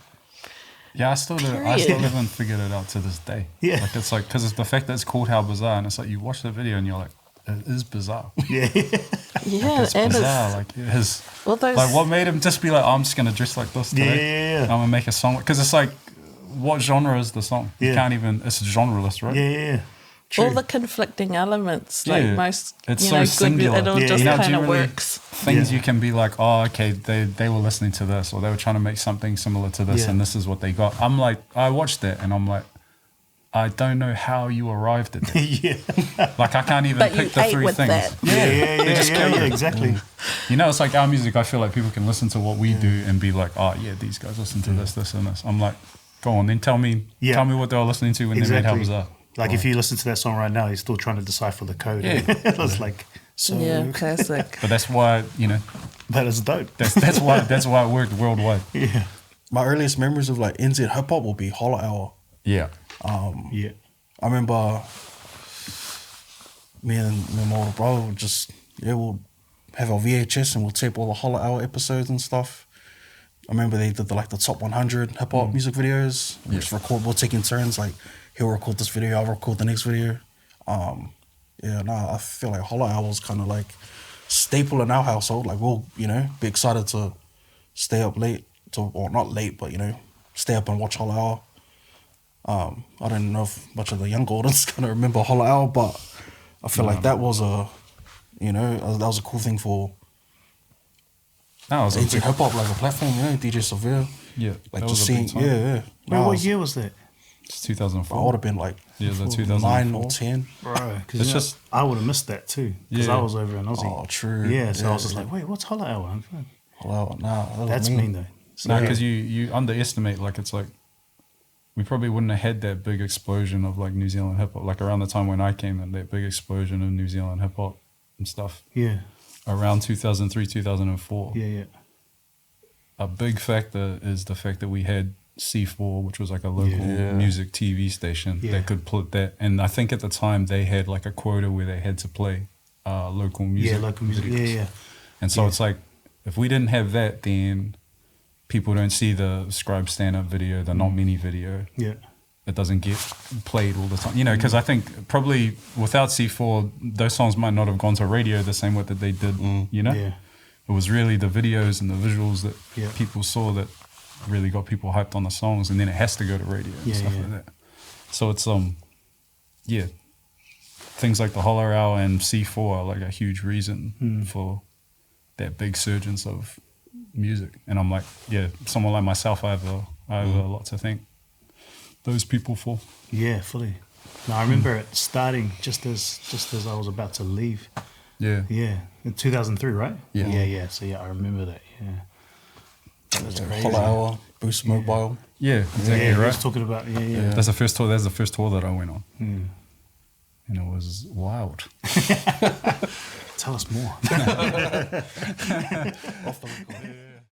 I still haven't figured it out to this day. Yeah. Like, it's like, because it's the fact that it's called How Bizarre, and it's like, you watch the video and you're like, it is bizarre. yeah, It's and bizarre. Like, it is. all those, Like, what made him just be like, oh, I'm just going to dress like this today. Yeah. I'm going to make a song. Because it's like, what genre is the song? You can't even, it's genreless, right? Yeah. True. all the conflicting elements, like most, It's so good, singular. it all Yeah, just you know, kind of generally works. Things you can be like, oh, okay, they were listening to this, or they were trying to make something similar to this, and this is what they got. I'm like, I watched that, and I'm like, I don't know how you arrived at that. Like, I can't even But pick you the ate three with things. that. They just killed it. Exactly. It's like our music, I feel like people can listen to what we do and be like, oh, yeah, these guys listen to this, and this. I'm like, go on, then tell me what they were listening to when they made How Bizarre. Like, if you listen to that song right now, you're still trying to decipher the code. Yeah. It's like, so... Yeah, classic. But that's why, But it's dope. That's why it worked worldwide. Yeah. My earliest memories of like NZ hip hop will be Holla Hour. Yeah. Yeah. I remember me and my older brother would just, we'll have our VHS and we'll tape all the Holla Hour episodes and stuff. I remember they did the top 100 hip hop music videos. We just record, we'll take in turns, like he'll record this video, I'll record the next video. I feel like Holla Hour was kind of like staple in our household. Like we'll, be excited to stay up late, or not late, but stay up and watch Holla Hour. I don't know if much of the younger audience kind of remember Holla Hour, but I feel like that was that was a cool thing for NZ hip hop, like a platform, DJ Severe. Yeah, like that just was a big seeing, time. Wait, what year was that? It's 2004. I would have been like the 2004. 9 or 10. Bro, It's because just I would have missed that too. Because Yeah. I was over in Aussie. Oh, true. Yeah, so I was just like, wait, what's Holla Hour? Holla Hour, nah, That's mean though. So, no, because you underestimate, like, it's like we probably wouldn't have had that big explosion of like New Zealand hip hop, like around the time when I came in, that big explosion of New Zealand hip hop and stuff. Yeah. Around 2003, 2004. Yeah. A big factor is the fact that we had C4, which was like a local music TV station that could put that. And I think at the time they had like a quota where they had to play local music. Yeah, local music. videos. Yeah. And so it's like, if we didn't have that, then people don't see the Scribe stand-up video, the Not Many video. Yeah. It doesn't get played all the time. Because I think probably without C4, those songs might not have gone to radio the same way that they did, Yeah. It was really the videos and the visuals that Yeah. people saw that really got people hyped on the songs, and then it has to go to radio and stuff like that. So it's things like the Holla Hour and C4 are like a huge reason for that big surgence of music. And I'm like, someone like myself, I have a lot to thank those people for. Yeah, fully. No, I remember it starting just as I was about to leave. Yeah. Yeah, in 2003, right? Yeah. Yeah. So I remember that. Yeah. That's crazy. Holla Hour, Boost Mobile. Yeah, exactly, Yeah, right? was talking about That's the first tour. That's the first tour that I went on, and it was wild. Tell us more. Off the record,